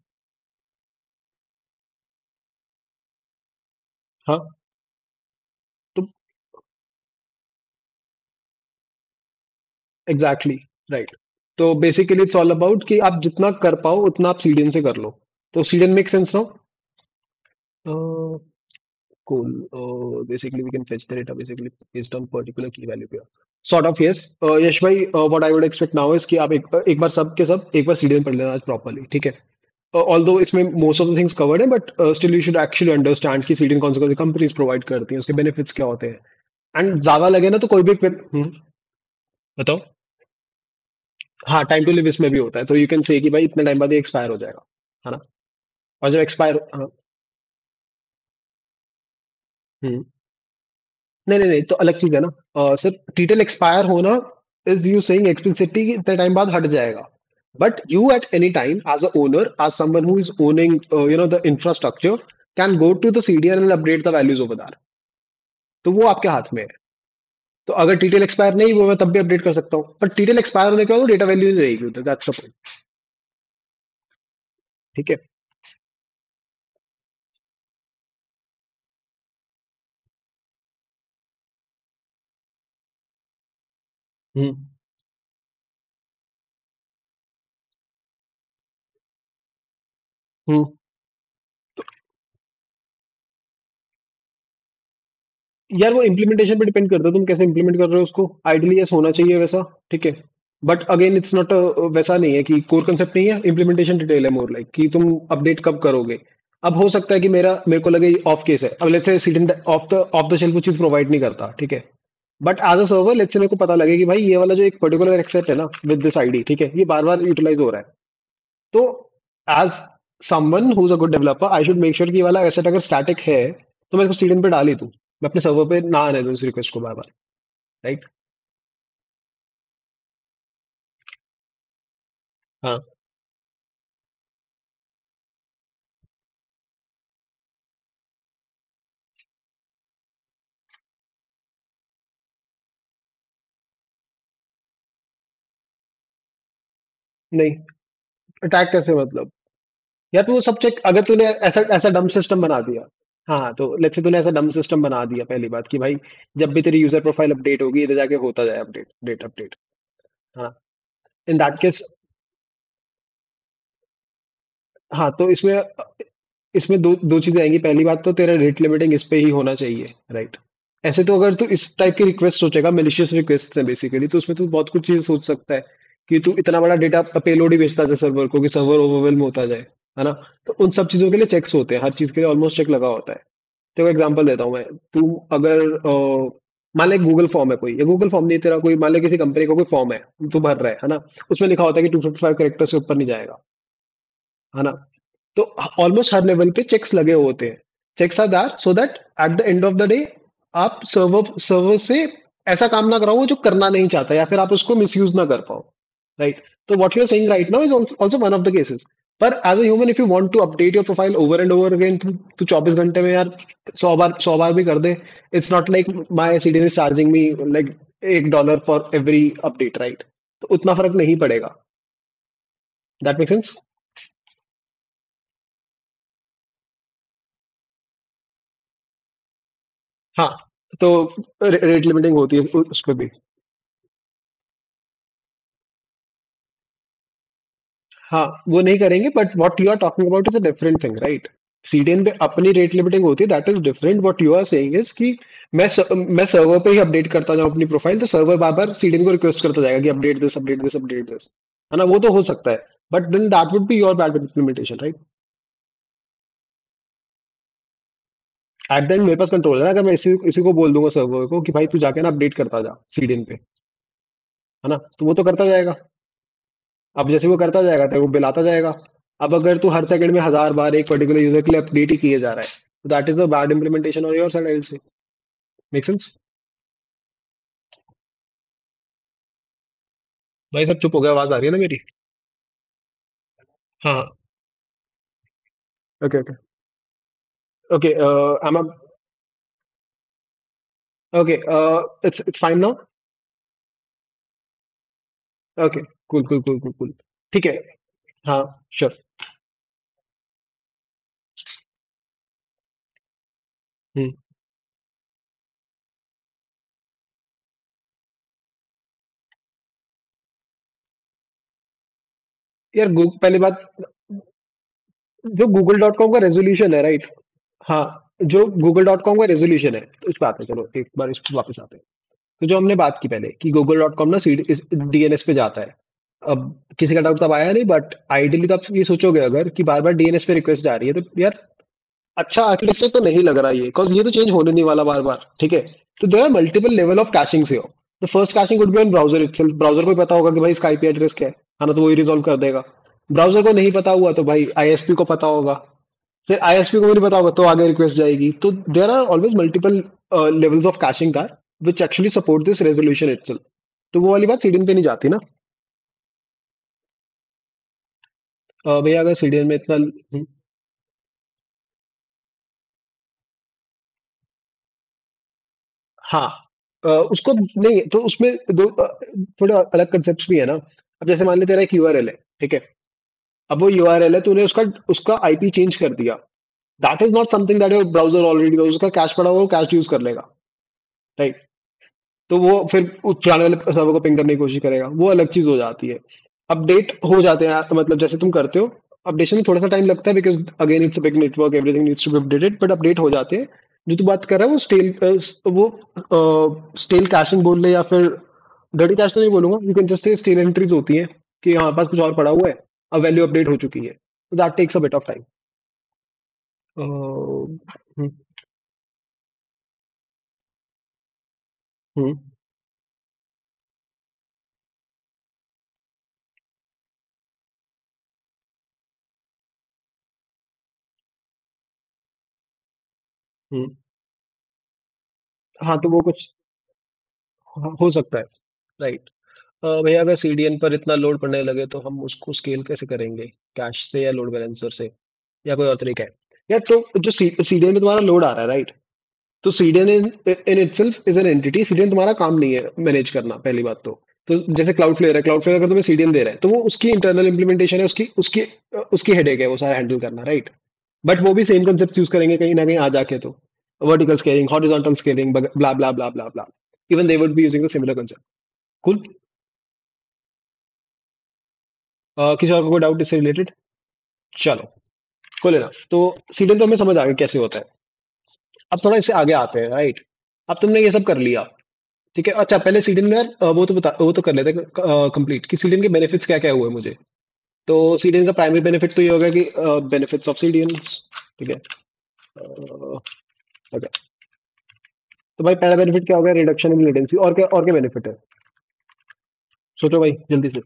हाँ। तो एग्जैक्टली, राइट। तो बेसिकली इट्स ऑल अबाउट कि आप जितना कर पाओ उतना आप सीडीएन से कर लो, तो CDN make sense now. Cool. Basically, we can fetch the data basically based on particular key value pair. Sort of yes. यश भाई, what I would expect now is कि आप एक बार सब के सब एक बार सीडीएन पढ़ लेना आज प्रॉपरली, ठीक है। ऑल्दो इसमें most of the things covered है, but still you should actually understand कि सीडीएन कौन सी कंपनीज प्रोवाइड करती हैं, उसके बेनिफिट्स क्या होते हैं। एंड ज्यादा लगे ना तो कोई भी बताओ। हाँ, टाइम टू लिव इसमें भी होता है, तो यू कैन से कि भाई इतने टाइम बाद ये एक्सपायर हो जाएगा, है ना। और जब एक्सपायर, हाँ। हम्म। नहीं नहीं नहीं, तो अलग चीज है ना। सिर्फ डिटेल एक्सपायर होना इज यू सेइंग एक्सप्लिसिटली कि इतने टाइम बाद हट जाएगा। But you at any time, as a owner, as someone who is owning, the infrastructure, can go to the CDN and update the values over there. तो वो आपके हाथ में है. तो अगर टीटीएल एक्सपायर नहीं हुआ मैं तब भी अपडेट कर सकता हूँ, पर टीटीएल एक्सपायर होने के बाद वो डेटा वैल्यू नहीं रहेगी उधर. That's the point. ठीक है. हम्म. हम्म. यार वो इम्प्लीमेंटेशन पे डिपेंड करता है, तुम कैसे इम्प्लीमेंट कर रहे हो उसको. आइडियली यस होना चाहिए वैसा. ठीक है. बट अगेन इट्स नॉट, वैसा नहीं है कि कोर कंसेप्ट नहीं है, इम्प्लीमेंटेशन डिटेल है मोर लाइक कि तुम अपडेट कब करोगे. अब हो सकता है कि मेरे को लगे ऑफ केस है, अब let's say सीडेंट of the shelf वो चीज प्रोवाइड नहीं करता. ठीक है. But as a server let's say मेरे को पता लगे कि भाई ये वाला जो एक पर्टिकुलर एक्सेप्ट है ना विद दिस आईडी, ठीक है, ये बार बार यूटिलाइज हो रहा है. तो as someone who is a good developer I should make sure कि ये वाला एसेट अगर स्टैटिक है तो मैं इसको सीडन पे डाल ही दूं. मैं अपने सर्वर पे ना आने दूं इस रिक्वेस्ट को बार बार. राइट. हाँ. नहीं. अटैक कैसे मतलब? या तो वो सब चेक, अगर तूने ऐसा ऐसा डम सिस्टम बना दिया. हाँ, तो लेट्स से तूने ऐसा डम सिस्टम बना दिया पहली बात कि भाई जब भी तेरी यूजर प्रोफाइल अपडेट होगी इधर जाके होता जाए अपडेट अपडेट अपडेट. हाँ. In that case. हाँ, तो इसमें इसमें दो दो चीजें आएंगी. पहली बात तो तेरा रेट लिमिटिंग इस पे ही होना चाहिए. राइट. ऐसे तो अगर तू इस टाइप की रिक्वेस्ट सोचेगा, मेलिशियस रिक्वेस्ट है बेसिकली, तो उसमें तू बहुत कुछ चीजें सोच सकता है कि तू इतना बड़ा डेटा पेलोड ही भेजता है सर्वर को कि सर्वर ओवरवेलम होता जाए. है ना. तो उन सब चीजों के लिए चेक्स होते हैं, हर चीज के लिए ऑलमोस्ट चेक लगा होता है. तो एग्जांपल देता हूँ मैं. तू अगर मान ले गूगल फॉर्म है कोई, या गूगल फॉर्म नहीं, तेरा कोई मान ले किसी कंपनी का कोई फॉर्म है, तू भर रहा है ना. उसमें लिखा होता है कि 255 कैरेक्टर से ऊपर नहीं जाएगा. है ना. तो ऑलमोस्ट हर लेवल पे चेक्स लगे होते हैं. Checks are that so that at the end of the day आप सर्वर से ऐसा काम ना कराओ जो करना नहीं चाहता, या फिर आप उसको मिसयूज ना कर पाओ. राइट. तो what you are saying right now is also one of the cases. पर as a human if you want to update your profile over and over again, तू 24 घंटे में यार 100 बार भी कर दे. It's not like my CDN is charging me like $1 for every update. Right. तो उतना फर्क नहीं पड़ेगा. That make sense. हाँ. तो रेट लिमिटिंग होती है उस पे भी. हाँ, वो नहीं करेंगे, but what you are talking about is a different thing. Right. CDN पे अपनी रेट लिमिटिंग होती है, that is different. What you are saying is कि मैं सर्वर पे ही अपडेट करता जाऊं अपनी प्रोफाइल, तो सर्वर बार बार सीडीएन को रिक्वेस्ट करता जाएगा कि update this update this update this. है ना. वो तो हो सकता है. But then that would be your bad implementation. Right. At the end मेरे पास कंट्रोल है ना. अगर मैं इसी को बोल दूंगा सर्वर को कि भाई तू जाके ना अपडेट करता जा सीडीएन पे. है ना. तो वो तो करता जाएगा. अब जैसे वो करता जाएगा तो वो बिल आता जाएगा. अब अगर तू हर सेकंड में 1000 बार एक पर्टिकुलर यूजर के लिए अपडेट ही किए जा रहा है, तो that is the bad implementation on your side, I will say. Make sense. भाई सब चुप हो गया, आवाज आ रही है ना मेरी? हाँ. Okay okay. Okay. I am. Okay. It's fine now. Okay. Cool cool cool cool cool. ठीक है. हाँ. श्योर. हम्म. यार पहली बात, जो google.com का रेजोल्यूशन है, राइट. हाँ. जो google.com का रेजोल्यूशन है, तो इस पे आते हैं, चलो एक बार इस पे वापस आते हैं. तो जो हमने बात की पहले कि google.com ना डीएनएस पे जाता है. अब किसी का डाउट तब आया नहीं, बट आइडियली तो आप ये सोचोगे अगर कि बार बार डीएनएस पे रिक्वेस्ट जा रही है, तो यार अच्छा आर्किटेक्चर तो नहीं लग रहा ये, बिकॉज ये तो चेंज होने नहीं वाला बार बार. ठीक है. तो there are multiple level of caching से हो. The first caching would be on browser itself. Browser को ही पता होगा कि भाई इसका आईपी एड्रेस क्या है ना, तो वही रिजॉल्व कर देगा. ब्राउजर को नहीं पता हुआ तो भाई आईएसपी को पता होगा. फिर आईएसपी को भी नहीं पता होगा तो आगे रिक्वेस्ट जाएगी. तो there are always multiple levels of caching car which actually support this resolution itself. तो वो वाली बात सीडीएन पे नहीं जाती ना. भैया अगर सीडीएन में इतना हाँ, उसको नहीं तो उसमें दो थोड़े अलग कंसेप्ट भी है ना। अब जैसे मान ले तेरा एक यूआरएल है, ठीक है। अब वो यूआरएल है, तूने उसका उसका आईपी चेंज कर दिया। That is not something that your browser already knows. उसका कैश पड़ा हुआ, वो कैश यूज कर लेगा, राइट। तो वो फिर उस पुराने वाले सर्वर को पिंग करने की कोशिश करेगा, वो अलग चीज हो जाती है। अपडेट हो जाते हैं तो मतलब जैसे तुम करते हो, अपडेशन में थोड़ा सा टाइम लगता है because again it's a big network, everything needs to be updated, but update हो जाते हैं। जो तू बात कर रहा है वो स्टेल कैशिंग बोल ले या फिर डर्टी कैश तो नहीं बोलूंगा, you can just say stale entries होती हैं कि हमारे पास कुछ और पड़ा हुआ है, अब वैल्यू अपडेट हो चुकी है, तो that takes a bit of time. Hmm hmm hmm. हाँ तो वो कुछ हो सकता है, राइट। भैया अगर सीडीएन पर इतना लोड पड़ने लगे तो हम उसको स्केल कैसे करेंगे? कैश से या लोड बैलेंसर से, या कोई और तरीका है? या तो जो सीडीएन में तुम्हारा लोड आ रहा है, राइट। तो CDN in in itself is an entity. CDN तुम्हारा काम नहीं है मैनेज करना, पहली बात तो जैसे क्लाउडफ्लेयर है, क्लाउडफ्लेयर अगर तुम्हें सीडीएन दे रहा है तो वो उसकी इंटरनल इंप्लीमेंटेशन है, उसकी उसकी उसकी हेडेक है वो सारा हैंडल करना, राइट। बट वो भी सेम कंसेप्ट यूज करेंगे कहीं ना कहीं आ जाके तो, vertical scaling, horizontal scaling, blah blah blah blah blah, even they would be using the similar concept. Cool. किसी और को कोई डाउट इससे रिलेटेड? चलो, कोई लेना तो। सीडन तो हमें समझ आ गया कैसे होता है। अब थोड़ा इससे आगे आते हैं, राइट। अब तुमने ये सब कर लिया, ठीक है। अच्छा पहले सीडन में यार वो तो कर लेते हैं कंप्लीट कि सीडन के बेनिफिट्स क्या क्या हुए मुझे। तो सीडन का प्राइमरी बेनिफिट तो ये होगा कि बेनिफिट्स ऑफ सीडीएंस, ठीक है। ओके, तो भाई पहला बेनिफिट क्या होगा? Reduction in latency. और क्या बेनिफिट है? सोचो भाई जल्दी से।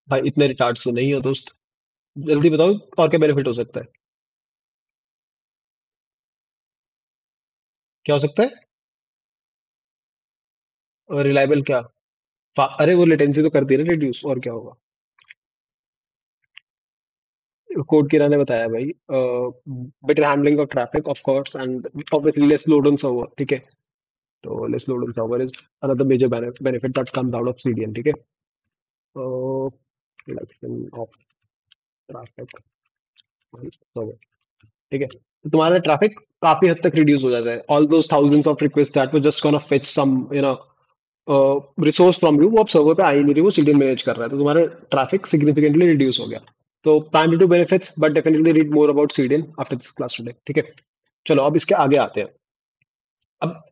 भाई इतने रिटार्ड से नहीं हो दोस्त, जल्दी बताओ और क्या बेनिफिट हो सकता है? क्या हो सकता है? रिलायबल क्या? अरे वो लेटेंसी तो कर दी ना रिड्यूस, और क्या होगा? कोड किरा ने बताया भाई, better handling of traffic of course and obviously less load on server, ठीक है। तो less load on server is another major benefit that comes out of CDN, ठीक है। रिडक्शन ऑफ ट्रैफिक सर्वर, ठीक है। तो तुम्हारा ट्रैफिक काफी हद तक रिड्यूस हो जाता है। All those thousands of request that was just gonna fetch some resource from you, वो अब सर्वर पे आ ही नहीं रही, वो सीडीएन मैनेज कर रहा है, तो तुम्हारा ट्रैफिक सिग्निफिकेंटली रिड्यूस हो गया। तो primary two benefits, but definitely read more about CDN after this class today, ठीक है। चलो अब इसके आगे आते हैं। अब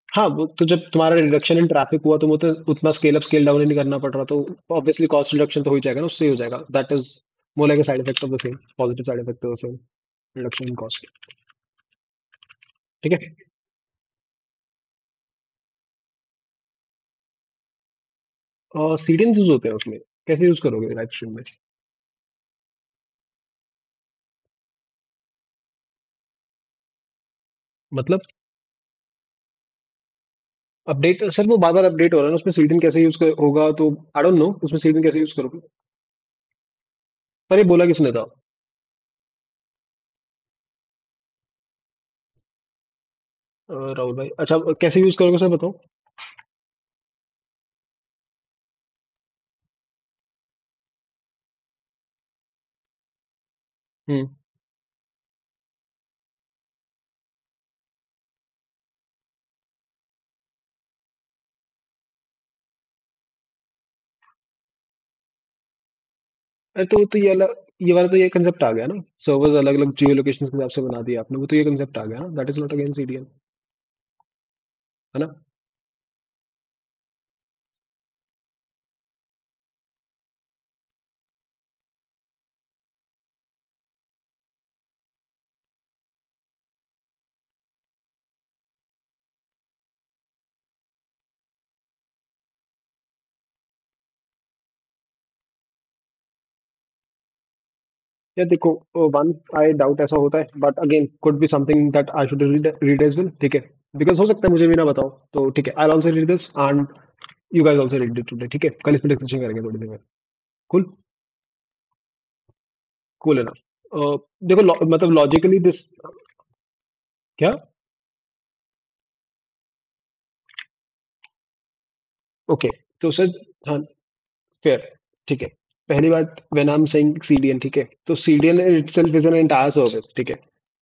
हाँ, वो तो जब तुम्हारा रिडक्शन इन ट्रैफिक हुआ तो वो तो उतना स्केल अप स्केल डाउन ही नहीं करना पड़ रहा, तो ऑब्वियसली कॉस्ट रिडक्शन तो हो ही जाएगा ना, उससे ही हो जाएगा। That is more like a side effect of the same, positive side effect of the same, reduction in cost, ठीक है। और सीडीएन यूज होते हैं उसमें, कैसे यूज करोगे लाइव स्ट्रीम में? मतलब अपडेट सर, वो बार बार अपडेट हो रहा है ना, उसमें सीडीएन कैसे यूज होगा? तो आई डोंट नो उसमें सीडीएन कैसे यूज करोगे। पर ये बोला किसने था? राहुल भाई, अच्छा कैसे यूज करोगे सर बताओ। हम्म। अरे तो ये वाला तो ये कंसेप्ट आ गया ना, सर्वर्स अलग अलग जियो लोकेशन के हिसाब से बना दिया आपने, वो तो ये कंसेप्ट आ गया ना, that is not again CDN, है ना। या देखो, वन आई डाउट ऐसा होता है, but again could be something that I should read read as well, ठीक है। बिकॉज हो सकता है मुझे भी ना बताओ, तो ठीक है, I also read this and you guys also read it today, ठीक है, कल इस पे डिस्कशन करेंगे थोड़ी देर में। कूल, कूल है ना। देखो मतलब लॉजिकली दिस, क्या, ओके, तो सर, हाँ, फेयर, ठीक है। पहली बात, when I am saying CDN, ठीक है, तो CDN itself is an entire service, ठीक है,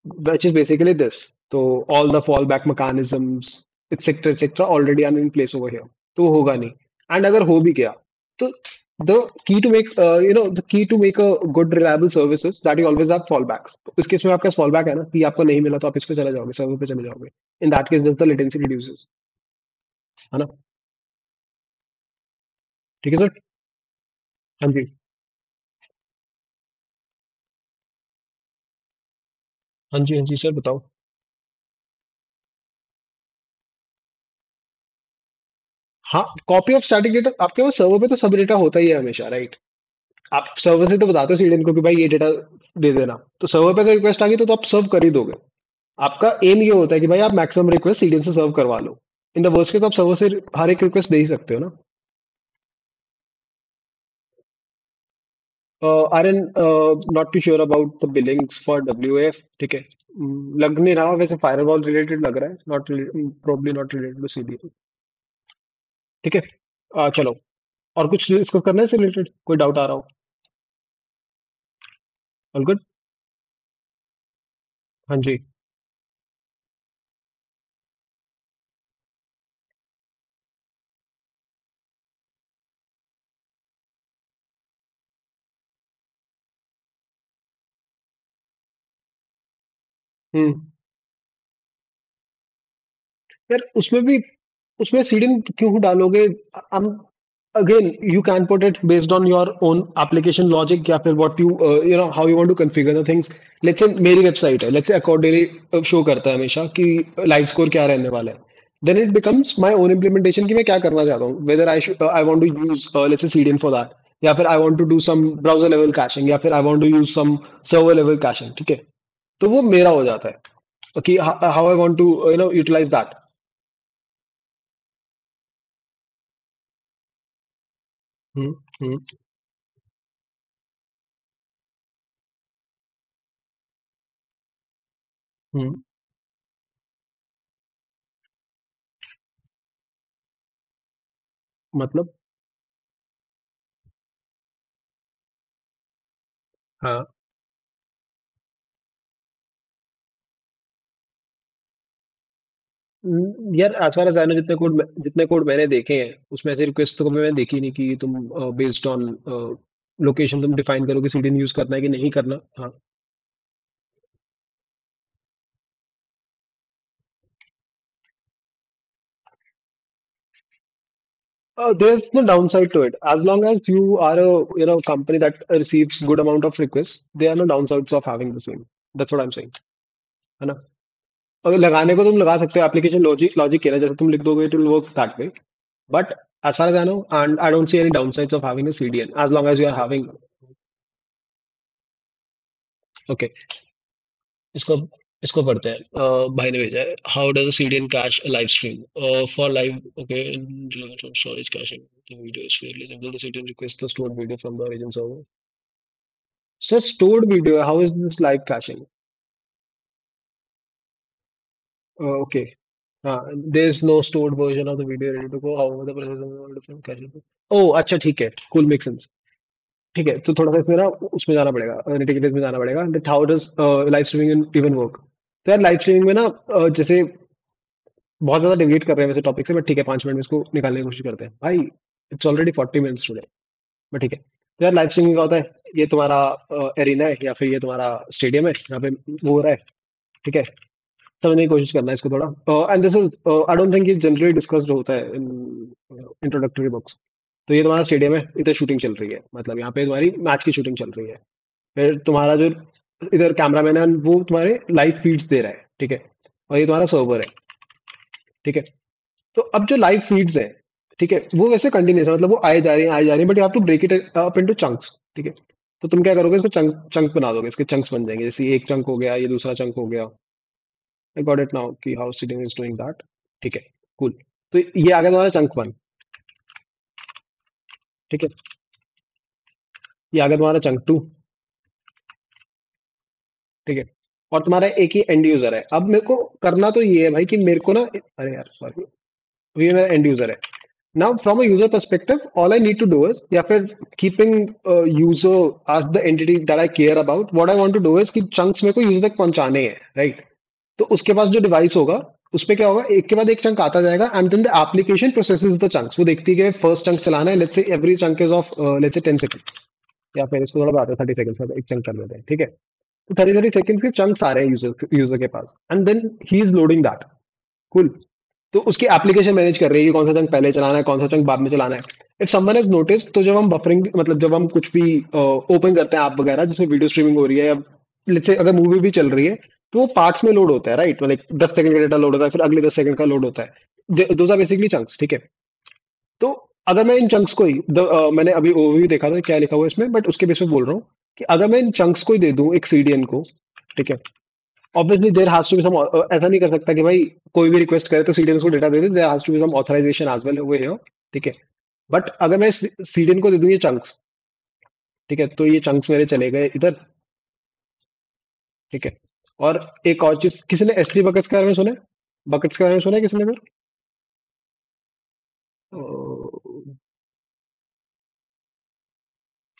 व्हिच इज बेसिकली दिस। तो all the fall back mechanisms etcetera already are in place over here, तो वो होगा नहीं। एंड अगर हो भी गया, तो the key to make the key to make a good reliable services that you always have fall back. तो इस केस में आपका फॉल बैक है ना, कि आपको नहीं मिला तो आप इस पे चले जाओगे, सर्वर पे चले जाओगे। इन that case just the latency reduces, है ना। ठीक है सर। हाँ जी, हाँ जी, हाँ जी सर, बताओ। हाँ, कॉपी ऑफ स्टैटिक डेटा आपके पास सर्वर पे तो सब डेटा होता ही है हमेशा, राइट। आप सर्वर से तो बताते हो सीडीएन को कि भाई ये डेटा दे देना, तो सर्वर पे अगर रिक्वेस्ट आ गई तो आप सर्व कर ही दोगे। आपका एम ये होता है कि भाई आप मैक्सिमम रिक्वेस्ट सीडीएन से सर्व करवा लो। इन द वर्स्ट केस आप सर्वर से हर एक रिक्वेस्ट दे ही सकते हो ना। Are an not too sure about the billings for W F, ठीक है। लग नहीं रहा वैसे, फायरवॉल रिलेटेड लग रहा है, not probably not related to CDN, ठीक है। चलो, और कुछ डिस्कस करना है इससे रिलेटेड, कोई डाउट आ रहा हो? All good. हाँ जी। हम्म। यार उसमें सीडिंग क्यों डालोगे? Hmm, again, you can put it based on your own application logic, या फिर what you you know how you want to configure the things. Let's say मेरी वेबसाइट है, लेट्स से अकॉर्डिंगली शो करता है हमेशा कि लाइव स्कोर क्या रहने वाला है। Then it becomes my own implementation कि मैं क्या करना चाहता हूँ, whether I want to use let's say CDN for that, या फिर I want to do some browser level caching, या फिर I want to use some server level caching, ठीक है। तो वो मेरा हो जाता है कि how I want to utilize that. हम्म, हम्म, हम्म, मतलब, हाँ। यार as far as I know, जितने कोड मैंने देखे हैं उसमें ऐसे रिक्वेस्ट तो कभी मैंने देखी नहीं कि तुम बेस्ड ऑन लोकेशन तुम डिफाइन करो कि सीडीएन यूज करना है कि नहीं करना। हाँ, there's no downside to it as long as you are a company that receives good amount of requests. There are no downsides of having the same. That's what I'm saying, है ना। अगर लगाने को तुम लगा सकते हो, एप्लीकेशन लॉजिक लॉजिक के ना, जैसे तुम लिख दोगे it will work that way. But as far as I know, and I don't see any downsides of having a CDN as long as you are having. Okay, इसको इसको पढ़ते हैं। भाई ने भेजा है, how does CDN cache live stream for live, okay, storage caching video is fairly simple, the CDN request the stored video from the origin server. Sir stored video, how is this live caching? Okay, हाँ, there is no stored version of the video ready to go, how the process different caching. ओह अच्छा, ठीक है, कूल, मेक सेंस। ठीक है, तो थोड़ा सा इसमें ना उसमें जाना पड़ेगा, निटिग्रिटीज में जाना पड़ेगा, that how does live streaming even work. तो यार लाइव स्ट्रीमिंग में ना जैसे बहुत ज्यादा डिविएट कर रहे हैं वैसे टॉपिक से, बट ठीक है, 5 मिनट में इसको निकालने की कोशिश करते हैं भाई। It's already 40 minutes today, but ठीक है। तो यार लाइव स्ट्रीमिंग का होता है, ये तुम्हारा एरिना है या फिर ये तुम्हारा स्टेडियम है, यहाँ पे वो हो रहा है, ठीक है। समझने की कोशिश करना है इसको थोड़ा। And this is, I don't think ये जनरली डिस्कस्ड होता है इन इंट्रोडक्टरी बुक्स। तो ये तुम्हारा स्टेडियम है, इधर शूटिंग चल रही है, मतलब यहाँ पे तुम्हारी मैच की शूटिंग चल रही है। फिर तुम्हारा जो इधर कैमरामैन है वो तुम्हारे लाइव फीड्स दे रहा है, ठीक है। और ये तुम्हारा सर्वर है, ठीक है। तो अब जो लाइव फीड्स है, ठीक है, वो वैसे कंटिन्यूस है, मतलब वो आए जा रही है, आए जा रही है, but you have to break it up into chunks, ठीक है। तो तुम क्या करोगे, इसको चंक चंक बना दोगे, इसके चंक्स बन जाएंगे, जैसे एक चंक हो गया, ये दूसरा चंक हो गया। आई गॉट इट नाउ कि how seeding is doing that, ठीक है, कूल। तो ये आ गया तुम्हारा चंक वन। ठीक है, ये आ गया तुम्हारा चंक टू। ठीक है, और तुम्हारा एक ही एंड यूजर है। अब मेरे को करना तो ये है भाई कि मेरे को ना, अरे यार सॉरी, ये मेरा एंड यूजर है। Now from a user perspective, all I need to do is, या फिर keeping user as the entity that I care about, what I want to do is कि चंक्स मेरे को यूजर तक पहुंचाने हैं, राइट? तो उसके पास जो डिवाइस होगा, उस पे क्या होगा, एक के बाद एक चंक आता जाएगा, and then the application processes the chunks. वो देखती है कि फर्स्ट चंक चलाना है, let's say every chunk is of let's say 10 second, या फिर इसको थोड़ा बढ़ाते हैं 30 सेकंड, एक चंक कर लेते हैं, ठीक है? तो 30 सेकंड के चंक्स आ रहे हैं यूजर यूजर के पास, and then he is loading that. Cool. तो उसकी एप्लीकेशन मैनेज कर रही है कि कौन सा चंक पहले चलाना है, कौन सा चंक बाद में चलाना है। इफ समवन हैज नोटिस, तो जब हम बफरिंग, मतलब जब हम कुछ भी ओपन करते हैं ऐप वगैरह जिसमें वीडियो स्ट्रीमिंग हो रही है, या लेट्स से अगर मूवी भी चल रही है, तो वो पार्ट्स में लोड होता है, राइट? मतलब 10 सेकंड का डेटा लोड होता है, फिर अगले 10 सेकंड का लोड होता है। दोज आर बेसिकली चंक्स, ठीक है? तो अगर मैं इन चंक्स को ही मैंने अभी ओवरव्यू देखा था क्या लिखा हुआ है इसमें, बट उसके बेस पे बोल रहा हूँ कि अगर मैं इन चंक्स को ही दे दूं एक सीडीएन को, ठीक है? Obviously there has to be some, ऐसा नहीं कर सकता कि भाई कोई भी रिक्वेस्ट करे तो सीडीएन को डेटा दे दे, there has to be some authorisation as well over here, ठीक है? बट अगर मैं सीडीएन को दे दूं ये चंक्स, ठीक है, तो ये चंक्स मेरे चले गए इधर, ठीक है? और एक और चीज, किसी ने एस3 बकेट्स के बारे में सुना है? बकेट्स के बारे में सुना है किसी ने फिर? अ,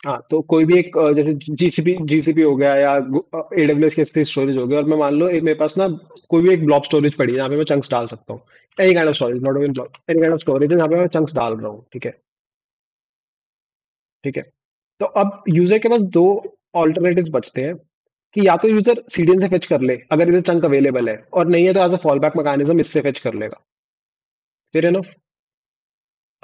हाँ, तो कोई भी एक जैसे जीसीपी जीसीपी हो गया, या एडब्ल्यूएस के स्टोरेज हो गया, और मैं मान लो मेरे पास ना कोई भी एक ब्लॉब स्टोरेज पड़ी है जहाँ पे मैं चंक्स डाल सकता हूँ। Any kind of storage, not even blob, any kind of storage जहाँ पे मैं चंक्स डाल रहा हूँ, ठीक है? ठीक है, तो अब यूजर के पास दो ऑल्टरनेटिव्स बचते हैं, कि या तो यूजर सीडीएन से फेच कर ले अगर इधर चंक अवेलेबल है, और नहीं है तो as a fall back mechanism इससे फेच कर लेगा। फिर enough,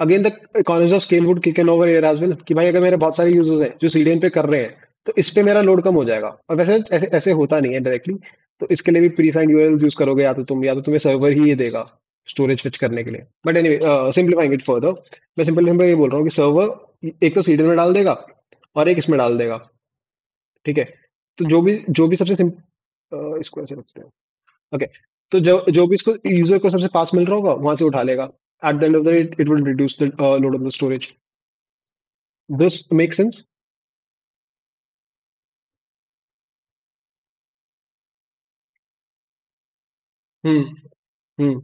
again the economies of scale would kick in over here as well, कि भाई अगर मेरे बहुत सारे यूजर्स हैं जो सीडीएन पे कर रहे हैं, तो इस पे मेरा लोड कम हो जाएगा। और वैसे ऐसे होता नहीं है डायरेक्टली। तो इसके लिए भी प्री फाइंड यूआरएल्स यूज करोगे, या तो तुम, या तो तुम्हें सर्वर ही ये देगा स्टोरेज फिच करने के लिए। But anyway, simplifying it further, मैं सिंपल सिंपल ये बोल रहा हूँ कि सर्वर एक तो सीडीएन में डाल देगा, और एक इसमें डाल देगा, ठीक है? तो जो भी सबसे इसको ऐसे रखते हैं, ओके? तो जो जो भी इसको यूजर को सबसे पास मिल रहा होगा वहां से उठा लेगा। At the end of the day it will reduce the load of the storage. This make sense? Hmm. Hmm.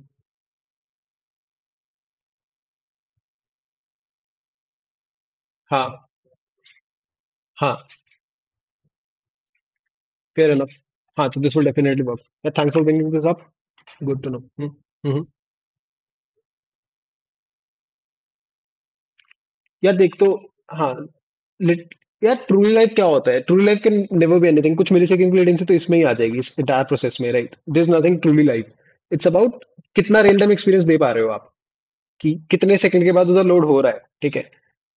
हाँ। हाँ। Fair enough. हाँ, तो this will definitely work. Thanks for bringing this up. Good to know. हम्म। यार देख तो, हाँ, लिट यार ट्रू लाइफ क्या होता है? True life can never be anything. कुछ मिलीसेकंड की लेटेंसी तो इसमें ही आ जाएगी, इस एंटायर प्रोसेस में, right? There is nothing truly life. It's about कितना रियल टाइम एक्सपीरियंस दे पा रहे हो आप, कि कितने सेकंड के बाद उधर लोड हो रहा है, ठीक है?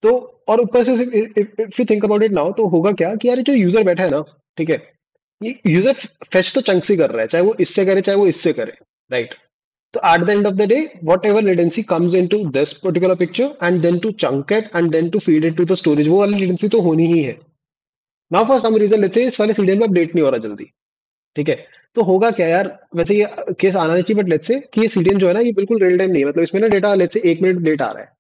तो और ऊपर से if you think about it now, तो होगा क्या कि यार जो यूजर बैठा है ना, ठीक है, ये यूजर फेच तो चंक से कर रहा है, चाहे वो इससे करे चाहे वो इससे करे, right? So at the end of the day, whatever latency comes into this particular picture, and then to chunk it and then to feed it to the storage, वो वाली latency तो होनी ही है। Now for some reason लेते हैं इस वाले सीडीएन में अपडेट नहीं हो रहा जल्दी, ठीक है? तो होगा क्या यार, वैसे ये केस आना नहीं चाहिए, बट लेट्स से कि ये सीडीएन जो है ना, ये बिल्कुल रियल टाइम नहीं है। मतलब इसमें ना data let's say 1 minute late आ रहा है,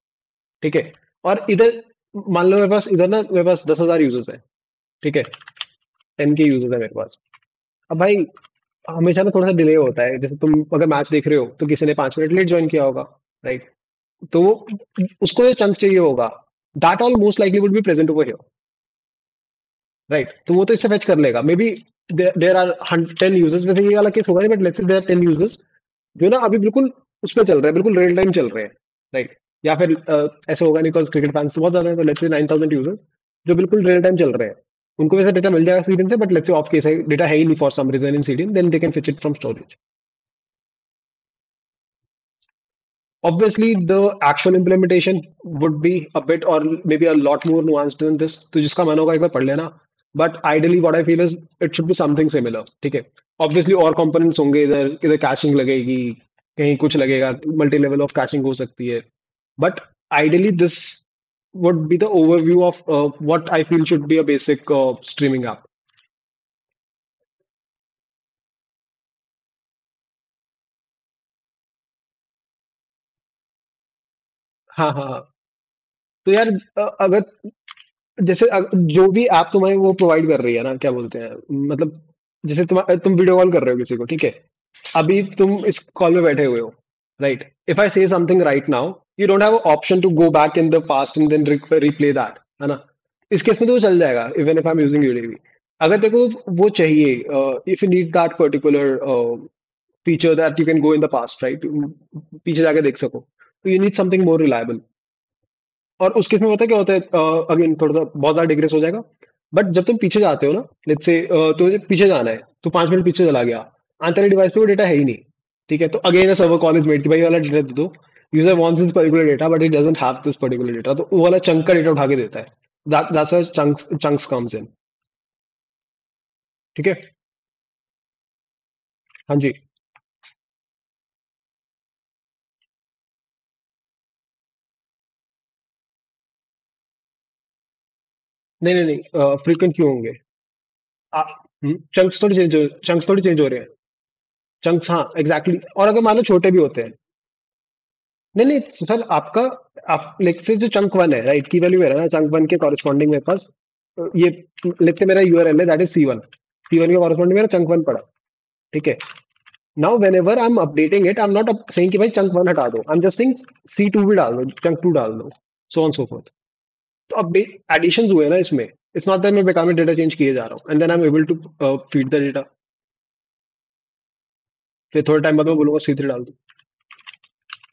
ठीक है? और इधर मान लो मेरे पास, इधर ना मेरे पास 10,000 यूजर्स है, ठीक है? 10 के यूजर्स है मेरे पास। अब भाई हमेशा ना थोड़ा सा डिले होता है। जैसे तुम अगर मैच देख रहे हो तो किसी ने 5 मिनट लेट ज्वाइन किया होगा, राइट? तो वो, उसको ये चंक चाहिए होगा, that all most likely would be present over here, right? तो वो तो इससे फेच कर लेगा। Maybe there are 10 users, वैसे ये वाला केस होगा नहीं, but let's say there are 10 users जो ना अभी बिल्कुल उस पर चल रहे हैं, बिल्कुल रियल टाइम चल रहे हैं, राइट? या फिर ऐसे होगा नहीं, बिकॉज क्रिकेट फैंस तो बहुत ज्यादा है, तो लेट्स से 9,000 यूजर्स जो बिल्कुल रियल टाइम चल रहे हैं। उनको वैसे डेटा मिल जाएगा सीडीएन से, but let's say of case है, डेटा है ही नहीं for some reason in CDN, then they can fetch it from storage. Obviously, the actual implementation would be a bit or maybe a lot more nuanced than this. तो जिसका मन होगा एक बार पढ़ लेना. But ideally, what I feel is it should be something similar. ठीक है? Obviously, और components होंगे, इधर इधर caching लगेगी, कहीं कुछ लगेगा, multi level of caching हो सकती है. But ideally, this would be the overview of what I feel should be a basic streaming app. हाँ हाँ हाँ. तो यार अगर जैसे जो भी ऐप तुम्हें वो प्रोवाइड कर रही है ना, क्या बोलते हैं, मतलब जैसे तुम वीडियो कॉल कर रहे हो किसी को, ठीक है, अभी तुम इस कॉल में बैठे हुए हो, right? If I say something right now, you don't have option to go back in the past and then replay that, है ना? इस केस में तो वो चल जाएगा even if I am using UDB. अगर देखो वो चाहिए, if you need that particular feature that you can go in the past, right, पीछे जाके देख सको, तो you need something more reliable. और उस केस में पता है क्या होता है, अगेन थोड़ा सा बहुत ज्यादा डिग्रेस हो जाएगा, बट जब तुम पीछे जाते हो ना, लेट्स से तो पीछे जाना है, तो 5 मिनट पीछे चला गया, तेरे डिवाइस पे वो डेटा है ही नहीं, ठीक है, तो again server call is made कि भाई ये वाला डेटा दे दो। User wants this particular data but it doesn't have this particular data, तो वो वाला चंक का डेटा उठा के देता है। That's why chunks comes in. ठीक है। हाँ जी। नहीं नहीं नहीं, फ्रीक्वेंट क्यों होंगे? चंक्स थोड़ी चेंज हो रहे हैं। चंक्स, हाँ एग्जैक्टली, और अगर मान लो छोटे भी होते हैं। नहीं नहीं सर, आपका, आप लेट से जो चंक वन है, राइट, की वैल्यू है ना, चंक वन के कॉरेस्पॉन्डिंग मेरे पास ये, लेट से मेरा यूआरएल है that is C one, C one के कॉरेस्पॉन्डिंग मेरा चंक वन पड़ा, ठीक है। Now whenever I am updating it, I am not saying कि भाई चंक वन हटा दो, I am just saying C two भी डाल दो, चंक टू डाल दो, सो ऑन सो फोर्थ। तो अब एडिशन हुए ना इसमें, इट्स नॉट दैट मैं बेकार में डेटा चेंज किए जा रहा हूँ and then I am able to feed the data, फिर थोड़े टाइम बाद मैं बोलूंगा सी थ्री डाल दो।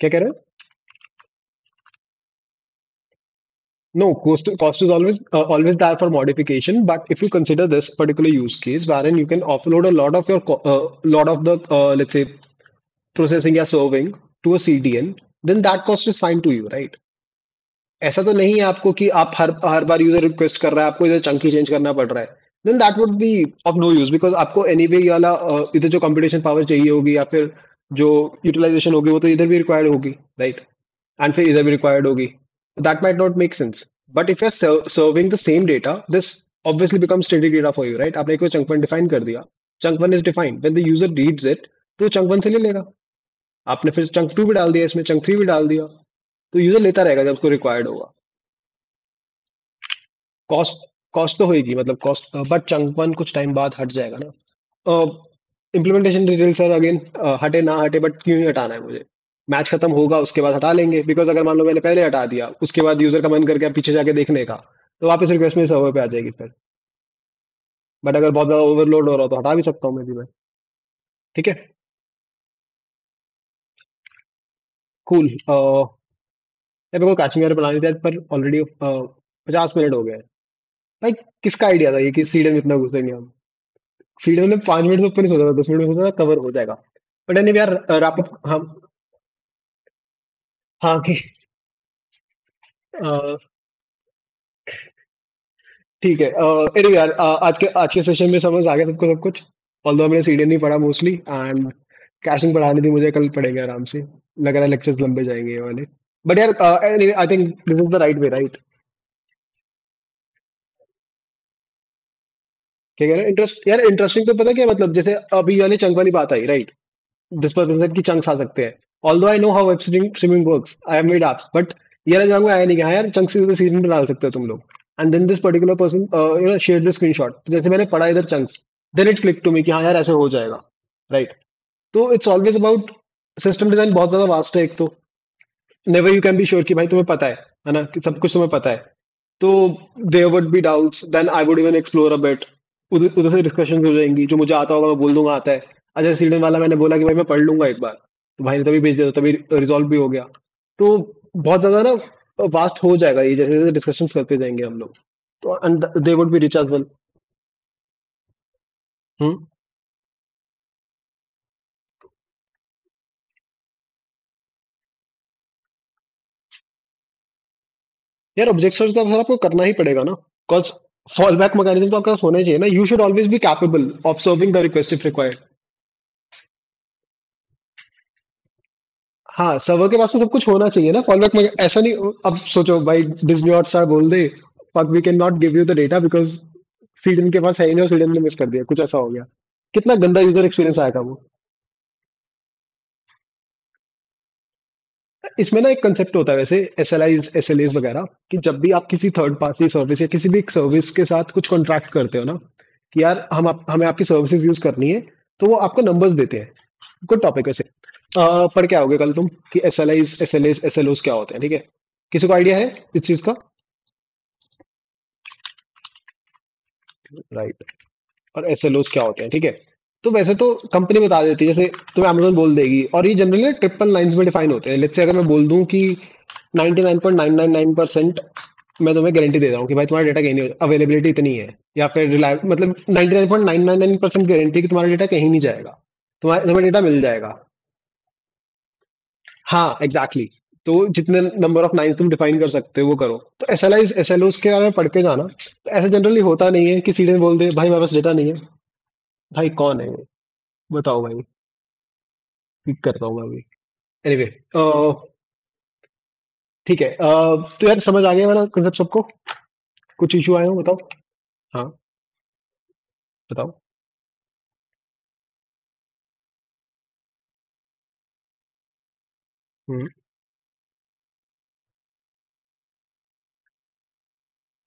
क्या कह रहे हो? No, cost is always there for modification. But if you consider this particular use case, wherein you can offload a lot of your lot of the let's say processing या serving to a CDN, then that cost is fine to you, right? ऐसा तो नहीं है आपको कि आप हर हर बार यूजर रिक्वेस्ट कर रहा है, आपको इधर चंकी चेंज करना पड़ रहा है। Then that would be of no use, because आपको एनीवे ये वाला इधर जो कंप्यूटेशन पावर चाहिए होगी या फिर जो यूटिलाइजेशन होगी वो तो इधर भी रिक्वायर्ड होगी, राइट? एंड फिर इधर भी रिक्वायर्ड होगी, that might not make sense. But if you are serving the same data, this obviously become static data for you, right? आपने एक चंक वन डिफाइन कर दिया, chunk one is defined, when the user reads it तो चंक वन से ले लेगा। आपने फिर चंक टू भी डाल दिया, इसमें चंक थ्री भी डाल दिया, तो यूजर लेता रहेगा जब उसको रिक्वायर्ड होगा। कॉस्ट कॉस्ट तो होगी, मतलब कॉस्ट, बट चंक वन कुछ टाइम बाद हट जाएगा ना। इम्प्लीमेंटेशन डिटेल सर अगेन, हटे ना हटे, बट क्यों ही हटाना है मुझे? मैच खत्म होगा उसके बाद हटा लेंगे, बिकॉज अगर मान लो मैंने पहले हटा दिया, उसके बाद यूजर का मन कर गया पीछे जाके देखने का, तो वापस रिक्वेस्ट में सर्वर पे आ जाएगी फिर। बट अगर बहुत ज्यादा ओवरलोड हो रहा हो तो हटा भी सकता हूँ मैं। ठीक है। कूल। मेरे को कैचिंग यार बनानी थी पर ऑलरेडी 50 मिनट हो गए हैं। भाई किसका आइडिया था ये कि सीडे में इतना घुसेंगे हम? सीडे में 5 मिनट से ऊपर नहीं सोचा था, 10 मिनट में सोचा था कवर हो जाएगा। बट एनी यार, रैप अप हम। हाँ कि अ, ठीक है। anyway यार, आज के सेशन में समझ आ गया सबको सब कुछ। ऑल्दो मैंने सीडीएन नहीं पढ़ा मोस्टली, एंड कैशिंग पढ़ानी थी मुझे, कल पढ़ेंगे आराम से। लग रहा है लेक्चर्स लंबे जाएंगे ये वाले। बट यार anyway, I think this is the right way, right? क्या कह रहे हैं? इंटरेस्ट यार, इंटरेस्टिंग तो पता क्या मतलब, जैसे अभी वाली चंक वाली बात आई, राइट? दिस पर्सन की चंक्स आ सकते हैं। Although I know how web streaming works, I have made apps, but ये ना दिमाग में आया नहीं कि हाँ यार चंक्स सीजन में डाल सकते हो तुम लोग। And then this particular person share the screenshot, जैसे मैंने पढ़ा इधर chunks, then it click to me कि हाँ यार ऐसे हो जाएगा, राइट? तो it's always about system design, बहुत ज्यादा वास्ट है एक तो। Never you can be sure कि भाई तुम्हें पता है ना, कि सब कुछ तुम्हें पता है। तो there would be doubts, then I would even explore a bit, उधर उधर से डिस्कशन हो जाएंगी, जो मुझे आता होगा मैं बोल दूंगा आता है। अच्छा सीडन वाला मैंने बोला कि भाई मैं पढ़ लूंगा एक बार, तो भाई ने तभी भेज दिया, तो तभी रिजॉल्व भी हो गया। तो बहुत ज्यादा ना वास्ट हो जाएगा ये, जैसे जैसे डिस्कशन करते जाएंगे हम लोग, तो and they would be rich as well. हम्म। यार ऑब्जेक्ट्स तो सर आपको करना ही पड़ेगा ना, बिकॉज फॉल बैक मैकेनिज्म तो आपके पास होना ही चाहिए ना, you should always be capable of serving the request if required. हाँ, सर्वर के पास तो सब कुछ होना चाहिए ना फॉल बैक में, ऐसा नहीं अब सोचो भाई डिज्नी हॉटस्टार बोल दे fuck we can not give you the data because CDN के पास है ही नहीं और सीडन ने मिस कर दिया, कुछ ऐसा हो गया, कितना गंदा यूजर एक्सपीरियंस आएगा वो। इसमें ना एक कंसेप्ट होता है वैसे एस एल एज वगैरह, कि जब भी आप किसी थर्ड पार्टी सर्विस या किसी भी एक सर्विस के साथ कुछ कॉन्ट्रैक्ट करते हो ना, कि यार हमें आपकी सर्विसेज यूज करनी है, तो वो आपको नंबर्स देते हैं। गुड टॉपिक वैसे। पढ़ के आओगे कल तुम कि एस एल एस क्या होते हैं, ठीक है? किसी को आइडिया है इस चीज का? राइट। और एसएलओस क्या होते हैं, ठीक है? तो वैसे तो कंपनी बता देती है, जैसे तुम्हें अमेजोन बोल देगी, और ये जनरली ट्रिपल लाइंस में डिफाइन होते हैं। लेट्स से अगर मैं बोल दूं कि 99.999% मैं तुम्हें गारंटी दे रहा हूँ कि भाई तुम्हारा डेटा कहीं नहीं, अवेलेबिलिटी इतनी है, या फिर मतलब 99.999% गारंटी कि तुम्हारा डेटा कहीं नहीं जाएगा, तुम्हें डेटा मिल जाएगा। हाँ एग्जैक्टली exactly। तो जितने नंबर ऑफ नाइन तुम डिफाइन कर सकते हो वो करो। तो एस एल ओस के बारे में पढ़ के जाना, तो ऐसा जनरली होता नहीं है कि सीधे बोल दे भाई मेरे पास डेटा नहीं है। भाई कौन है ये? बताओ भाई। पिक करता हूँ मैं अभी। एनीवे, ठीक है। तो यार समझ आ गया वाला कंसेप्ट सबको? कुछ इशू आए हो बताओ। हाँ, बताओ। हम्म।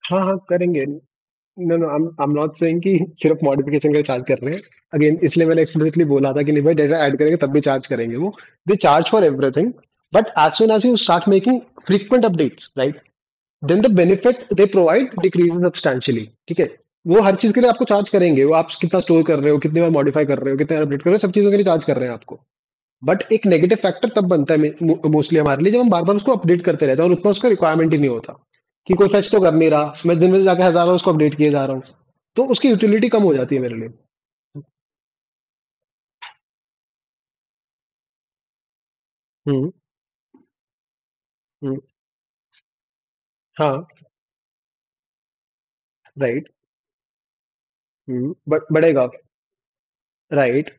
हाँ हाँ करेंगे। No no, I am not saying कि सिर्फ मॉडिफिकेशन का चार्ज कर रहे हैं। अगेन इसलिए मैंने एक्सप्लिसिटली बोला था कि नहीं भाई, डेटा ऐड करेंगे तब भी चार्ज करेंगे वो। They charge for everything, but as soon as you start making frequent updates, right, then the benefit they provide decreases substantially, ठीक है? वो हर चीज के लिए आपको चार्ज करेंगे, वो आप कितना स्टोर कर रहे हो, कितनी बार मॉडिफाई कर रहे हो, कितने बार अपडेट कर रहे हो, सब चीजों के लिए चार्ज कर रहे हैं आपको। बट एक नेगेटिव फैक्टर तब बनता है मोस्टली हमारे लिए, जब हम बार बार उसको अपडेट करते रहते हैं और उतना उसका रिक्वायरमेंट ही नहीं होता, कि कोई फेच तो कर नहीं रहा, मैं दिन में जाकर हजार बार उसको अपडेट किए जा रहा हूँ, तो उसकी यूटिलिटी कम हो जाती है मेरे लिए। हम्म। हम्म। हाँ। राइट। बट बढ़ेगा। राइट।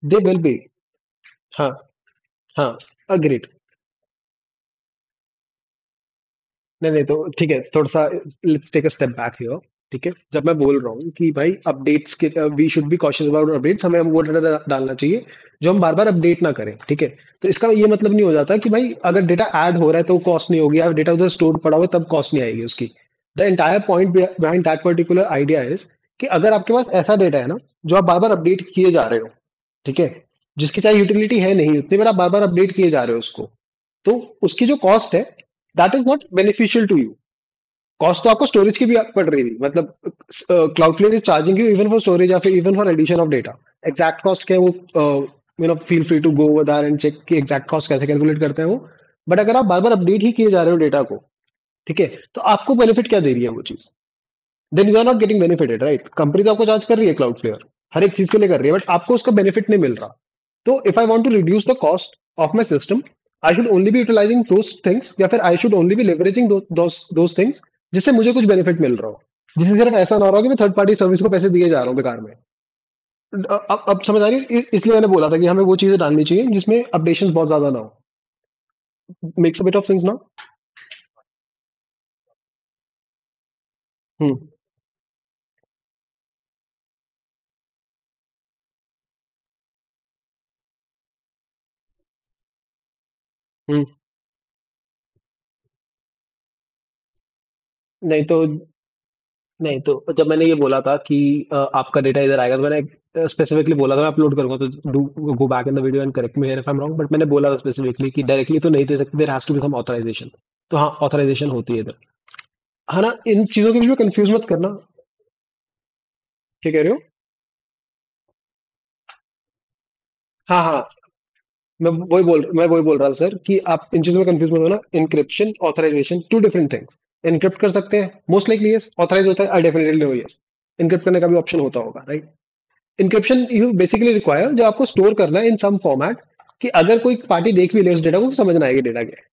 They will be. हाँ। हाँ। अग्रीड। नहीं नहीं, तो ठीक है, थोड़ा सा let's take a step back here. ठीक है, जब मैं बोल रहा हूँ कि भाई अपडेट्स के, we should be cautious about updates, हमें वो डेटा डालना चाहिए जो हम बार बार अपडेट ना करें, ठीक है? तो इसका ये मतलब नहीं हो जाता कि भाई अगर डेटा ऐड हो रहा है तो कॉस्ट नहीं होगी, या डेटा उधर स्टोर पड़ा हुआ है तब कॉस्ट नहीं आएगी उसकी। The entire point behind that particular idea is कि अगर आपके पास ऐसा डेटा है ना, जो आप बार बार अपडेट किए जा रहे हो, ठीक है, जिसकी चाहे यूटिलिटी है नहीं, उतनी बार आप बार बार अपडेट किए जा रहे हो उसको, तो उसकी जो कॉस्ट है, that is not beneficial to you. Cost तो आपको स्टोरेज की भी पड़ रही थी, मतलब Cloudflare is charging you even for storage या फिर even for addition of data. Exact cost क्या है वो, feel free to go over that and check कि एग्जैक्ट कॉस्ट कैसे कैलकुलेट करते हैं वो। बट अगर आप बार बार अपडेट ही किए जा रहे हो डेटा को, ठीक है, तो आपको बेनिफिट क्या दे रही है वो चीज? Then you are not getting benefited, right? Company तो आपको चार्ज कर रही है क्लाउडफ्लेयर, हर एक चीज के लिए कर रही है, बट आपको उसका बेनिफिट नहीं मिल रहा। तो if I want to reduce the cost of my system, I should only be utilising those things, या फिर I should only be leveraging those things जिससे मुझे कुछ बेनिफिट मिल रहा हो, जिससे सिर्फ ऐसा ना हो रहा हो कि मैं थर्ड पार्टी सर्विस को पैसे दिए जा रहा हूँ बेकार में। अब समझ आ रही है? इसलिए मैंने बोला था कि हमें वो चीजें डालनी चाहिए जिसमें अपडेशन बहुत ज्यादा ना हो। Makes a bit of sense ना? हम्म। हम्म। नहीं तो, नहीं तो जब मैंने ये बोला था कि आपका डेटा इधर आएगा, तो मैंने स्पेसिफिकली बोला था मैं अपलोड करूंगा, तो do go back in the video and correct me if I am wrong, but मैंने बोला था स्पेसिफिकली कि डायरेक्टली तो नहीं दे सकते, there has to be some authorisation. तो हाँ, ऑथराइजेशन होती है इधर। हाँ ना, इन चीजों के बीच में कंफ्यूज मत करना। क्या कह रहे हो? हाँ हाँ, मैं वही बोल रहा था सर, कि आप इन चीजों में कंफ्यूज मत होना। Encryption, authorisation, two different things. Encrypt कर सकते हैं मोस्ट लाइकली यस, ऑथराइज होता है I definitely no yes. Encrypt करने का भी ऑप्शन होता होगा, right? Encryption you basically require, जो आपको स्टोर करना है इन सम फॉर्मेट, कि अगर कोई पार्टी देख भी ले उस डेटा को, तो समझ ना आएगी डेटा क्या है,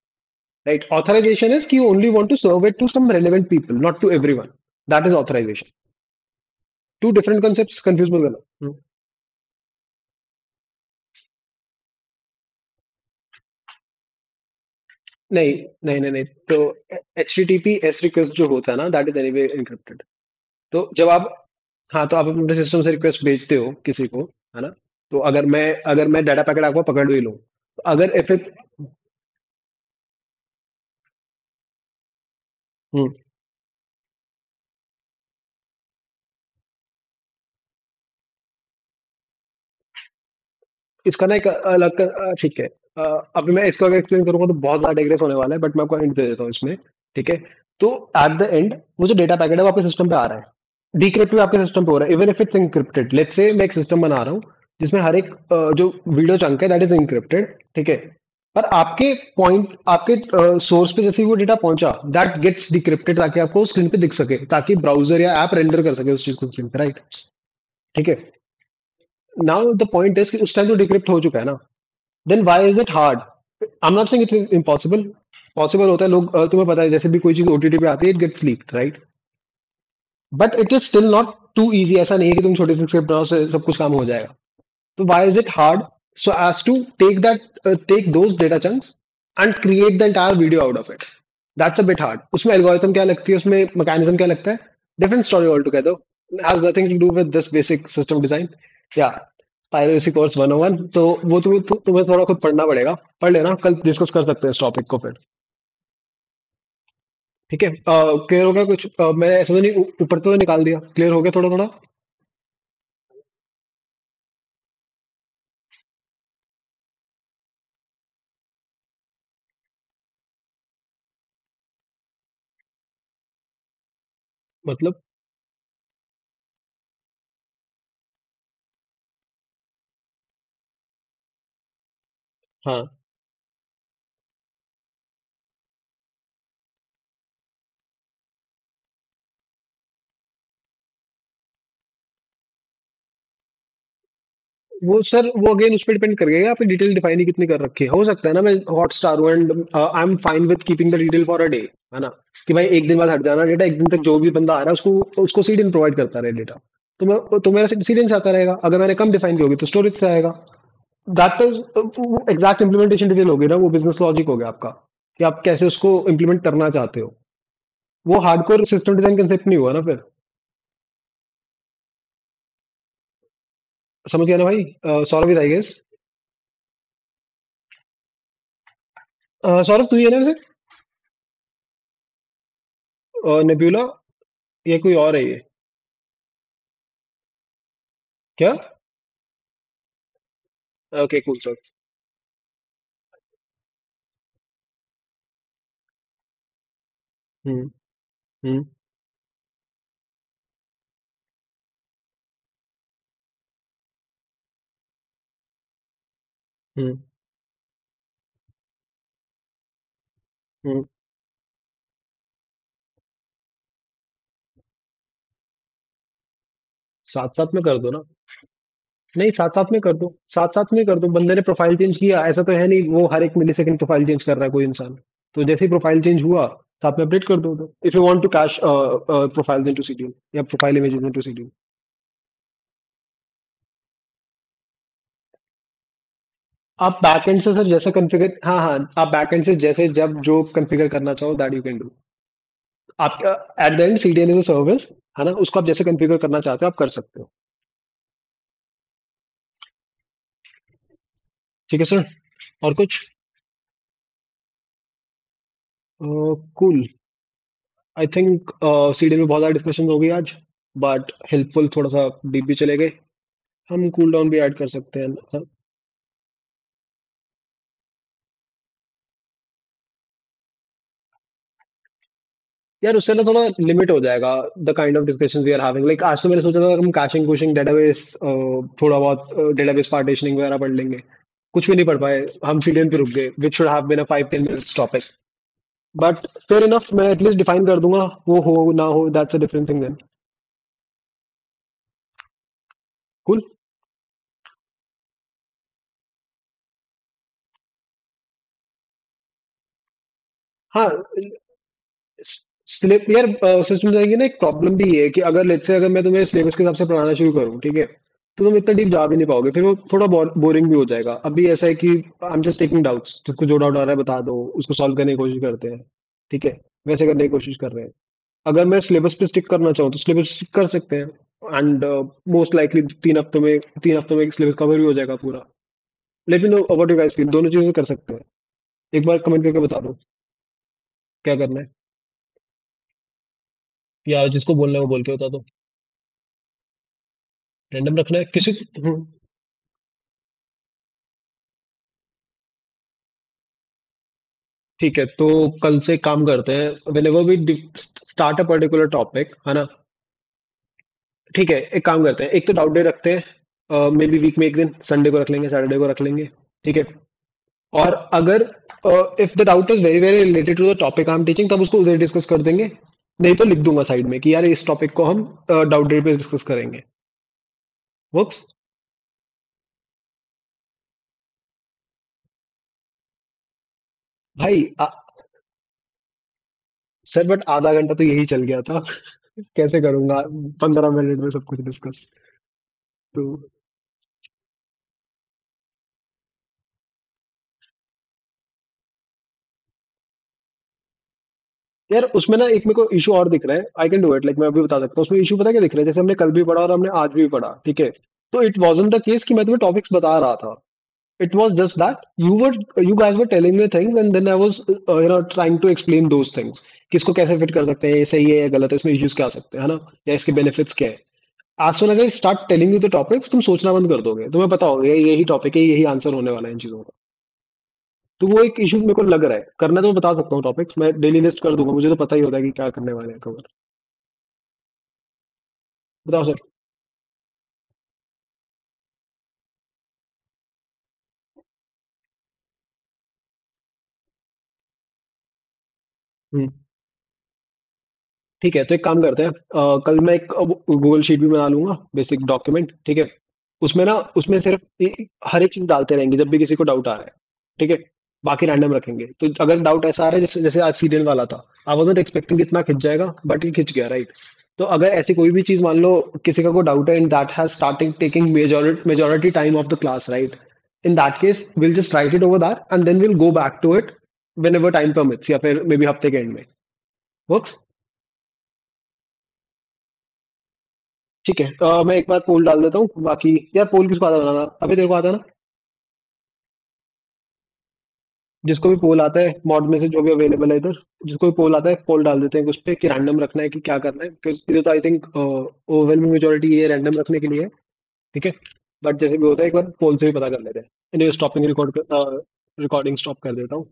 राइट? ऑथराइजेशन इज कि you only want to serve it to some relevant people, not to everyone. That is authorisation. Two different concepts, confuse मत करना। नहीं नहीं नहीं नहीं, तो H T T P S request जो होता है ना, दैट इज एनीवे इनक्रिप्टेड। तो जब आप, हाँ, तो आप अपने सिस्टम से रिक्वेस्ट भेजते हो किसी को, है ना? तो अगर मैं डाटा पैकेट आपको पकड़ भी लूँ, तो अगर इफ इट हम्म, इसका ना एक अलग ठीक है। अभी मैं इसको अगर एक्सप्लेन करूंगा तो बहुत ज्यादा डिग्रेस होने वाला है, बट मैं आपको हिंट दे देता हूँ इसमें। ठीक है, तो एट द एंड वो जो डेटा पैकेट है वो आपके सिस्टम पे आ रहा है, डिक्रिप्ट भी आपके सिस्टम पे हो रहा है, even if it's encrypted. Let's say मैं एक सिस्टम बना रहा हूँ जिसमें हर एक जो वीडियो चंक है दैट इज इंक्रिप्टेड, ठीक है। पर आपके सोर्स पे जैसे ही वो डेटा पहुंचा, दैट गेट्स डिक्रिप्टेड ताकि आपको स्क्रीन पे दिख सके, ताकि ब्राउजर या ऐप रेंडर कर सके उस चीज को स्क्रीन पे, राइट। ठीक है, नाउ द पॉइंट इज कि उस टाइम तो डिक्रिप्ट हो चुका है ना, then why is it hard? I am not saying it's impossible. Possible होता है, लोग तुम्हें पता है जैसे भी कोई चीज ओटीटी पे आती है, it gets leaked, right. But it is still not too easy. ऐसा नहीं है कि तुम छोटी सी स्क्रिप्ट बनाओ से सब कुछ काम हो जाएगा। तो why is it hard? So as to take those data chunks and create the entire video out of it, that's a bit hard. उसमें एल्गोरिथम क्या लगती है, उसमें मैकेनिज्म क्या लगता है, different story all together, has nothing to do with this basic system design. या पायरेसी कोर्स 101, तो वो तुम्हें थोड़ा खुद पढ़ना पड़ेगा। पढ़ लेना, कल डिस्कस कर सकते हैं इस टॉपिक को फिर। ठीक है, क्लियर हो गया कुछ? मैंने ऐसा तो नहीं ऊपर तो निकाल दिया, क्लियर हो गया थोड़ा थोड़ा? मतलब हाँ, वो सर वो अगेन उस पर डिपेंड करेगा, आपने डिटेल डिफाइन ही कितनी कर रखी है। हो सकता है ना मैं हॉट स्टार हूँ and I am fine with keeping the detail for a day, है ना, कि भाई एक दिन बाद हट जाना डेटा, एक दिन तक जो भी बंदा आ रहा है उसको उसको सीडीएन प्रोवाइड करता रहे डेटा। तो मेरा सीडीएन से आता रहेगा, अगर मैंने कम डिफाइन की होगी तो स्टोरेज से आएगा। That is exact implementation detail होगी ना, वो बिजनेस लॉजिक हो गया आपका, कि आप कैसे उसको इम्प्लीमेंट करना चाहते हो। वो हार्डकोर सिस्टम डिजाइन कंसेप्ट नहीं हुआ ना फिर। समझ गया ना भाई? Saurabh I guess. सौरभ तू ही है ना वैसे? नेब्यूला, ये कोई और है ये? क्या? Okay cool sir. हम्म। हम्म। हम्म। हम्म। साथ साथ में कर दो ना। नहीं, साथ साथ में कर दो, साथ साथ में कर दो। बंदे ने प्रोफाइल चेंज किया, ऐसा तो है नहीं वो हर एक मिली सेकंड प्रोफाइल चेंज कर रहा है कोई इंसान। तो जैसे ही प्रोफाइल चेंज हुआ, साथ में अपडेट कर दो। तो if you want to cache profile into CDN या प्रोफाइल इमेजेस इनटू सीडीएन। आप बैकएंड से सर जैसा कॉन्फ़िगर, हाँ हाँ, आप बैकएंड से जैसे जब जो कॉन्फ़िगर करना चाहो दैट यू कैन डू। आप eight the and CDN is a service, है ना, उसको आप जैसे कॉन्फ़िगर करना चाहते हो आप कर सकते हो। ठीक है सर। और कुछ? कूल। आई थिंक सीडीएन में बहुत ज़्यादा डिस्कशन हो गई आज, बट हेल्पफुल, थोड़ा सा डीप भी चले गए। हम कूल डाउन भी ऐड कर सकते हैं, हाँ। यार उससे ना थोड़ा लिमिट हो जाएगा the kind of discussion we are having. Like आज तो मैंने सोचा था हम कैशिंग कुशिंग डेटाबेस, थोड़ा बहुत डेटाबेस पार्टीशनिंग वगैरह पढ़ लेंगे। कुछ भी नहीं पढ़ पाए, हम सीडीएन पे रुक गए, which should have been a 5-10 minutes topic. But fair enough, मैं एटलीस्ट डिफाइन कर दूंगा, वो हो ना हो that's a different thing then. Cool. हाँ, सिलेब यार, सिस्टम जाएंगे ना, एक प्रॉब्लम भी ये है कि अगर लेट्स से अगर मैं तुम्हें सिलेबस के हिसाब से पढ़ाना शुरू करूँ, ठीक है, तो तुम इतना डीप जा भी नहीं पाओगे, फिर वो थोड़ा बोरिंग भी हो जाएगा। अभी ऐसा है कि आई एम जस्ट टेकिंग डाउट्स, जिसको जो डाउट आ रहा है बता दो, उसको सॉल्व करने की कोशिश करते हैं। ठीक है, वैसे करने की कोशिश कर रहे हैं। अगर मैं सिलेबस पे स्टिक करना चाहूँ तो सिलेबस स्टिक कर सकते हैं। एंड मोस्ट लाइकली 3 हफ्तों में सिलेबस कवर भी हो जाएगा पूरा। Let me know what you guys feel, दोनों चीजें कर सकते हैं। एक बार कमेंट करके बता दो क्या करना है, या जिसको बोलना है वो बोल के बता दो। रैंडम रखना है किसी। ठीक है, तो कल से काम करते हैं, whenever we start a particular topic, है ना। ठीक है, एक काम करते हैं, एक तो डाउट डे रखते हैं, मे बी वीक में एक दिन, संडे को रख लेंगे, सैटरडे को रख लेंगे। ठीक है। और अगर if the doubt is very very related to the topic I am teaching, तब उसको उधर डिस्कस कर देंगे। नहीं तो लिख दूंगा साइड में कि यार इस टॉपिक को हम डाउट डे पे डिस्कस करेंगे। वर्क्स। भाई सर बट आधा घंटा तो यही चल गया था। कैसे करूंगा 15 मिनट में सब कुछ डिस्कस। तो यार उसमें ना एक मेरे को इशू और दिख रहा है, I can do it, like मैं अभी बता सकता हूँ। उसमें इशू पता है क्या दिख रहा है, जैसे हमने कल भी पढ़ा और हमने आज भी पढ़ा, ठीक है। तो इट वॉजंट द केस कि मैं तुम्हें टॉपिक्स बता रहा था। It was just that you guys were telling me things and then I was trying to explain those things, कि इसको कैसे फिट कर सकते हैं, ये सही है या गलत है, इसमें इश्यूज क्या आ सकते हैं, है ना, या इसके बेनिफिट्स क्या है। आज सुन अगर start telling you the topics, तुम सोचना बंद कर दोगे, तुम्हें पता होगा यही टॉपिक है, यही आंसर होने वाला है इन चीजों का। तो वो एक इशू मेरे को लग रहा है, करना तो मैं बता सकता हूँ टॉपिक्स, मैं डेली लिस्ट कर दूंगा, मुझे तो पता ही होता है कि क्या करने वाले हैं कवर। बताओ सर। हम्म। ठीक है, तो एक काम करते हैं, कल मैं एक गूगल शीट भी बना लूंगा, बेसिक डॉक्यूमेंट, ठीक है। उसमें ना, उसमें सिर्फ हर एक चीज डालते रहेंगे जब भी किसी को डाउट आ रहा है। ठीक है। बाकी रैंडम रखेंगे, तो अगर डाउट ऐसा आ रहा है जैसे जैसे आज सीरियल वाला था, आई वाज नॉट एक्सपेक्टिंग इतना खिंच जाएगा, बट ये खिंच गया, राइट। तो अगर ऐसी कोई भी चीज मान लो, किसी का कोई डाउट है and that has starting taking majority time of the class, right. In that case will just write it over that and then will go back to it whenever time permits, या फिर मे बी हफ्ते के एंड में। वर्क्स। ठीक है, मैं एक बार पोल डाल देता हूँ, बाकी यार पोल किसको आता है बनाना, अभी तेरे को आता है ना। जिसको भी पोल आता है मॉड में से, जो भी अवेलेबल है इधर, जिसको भी पोल आता है पोल डाल देते हैं उस पे, कि रैंडम रखना है कि क्या करना है, बिकॉज इधर तो आई थिंक ओवरवेलमिंग मेजोरिटी ये रैंडम रखने के लिए है। ठीक है। बट जैसे भी होता है एक बार पोल से भी पता कर लेते हैं। एनीवे स्टॉपिंग रिकॉर्डिंग स्टॉप कर देता हूँ।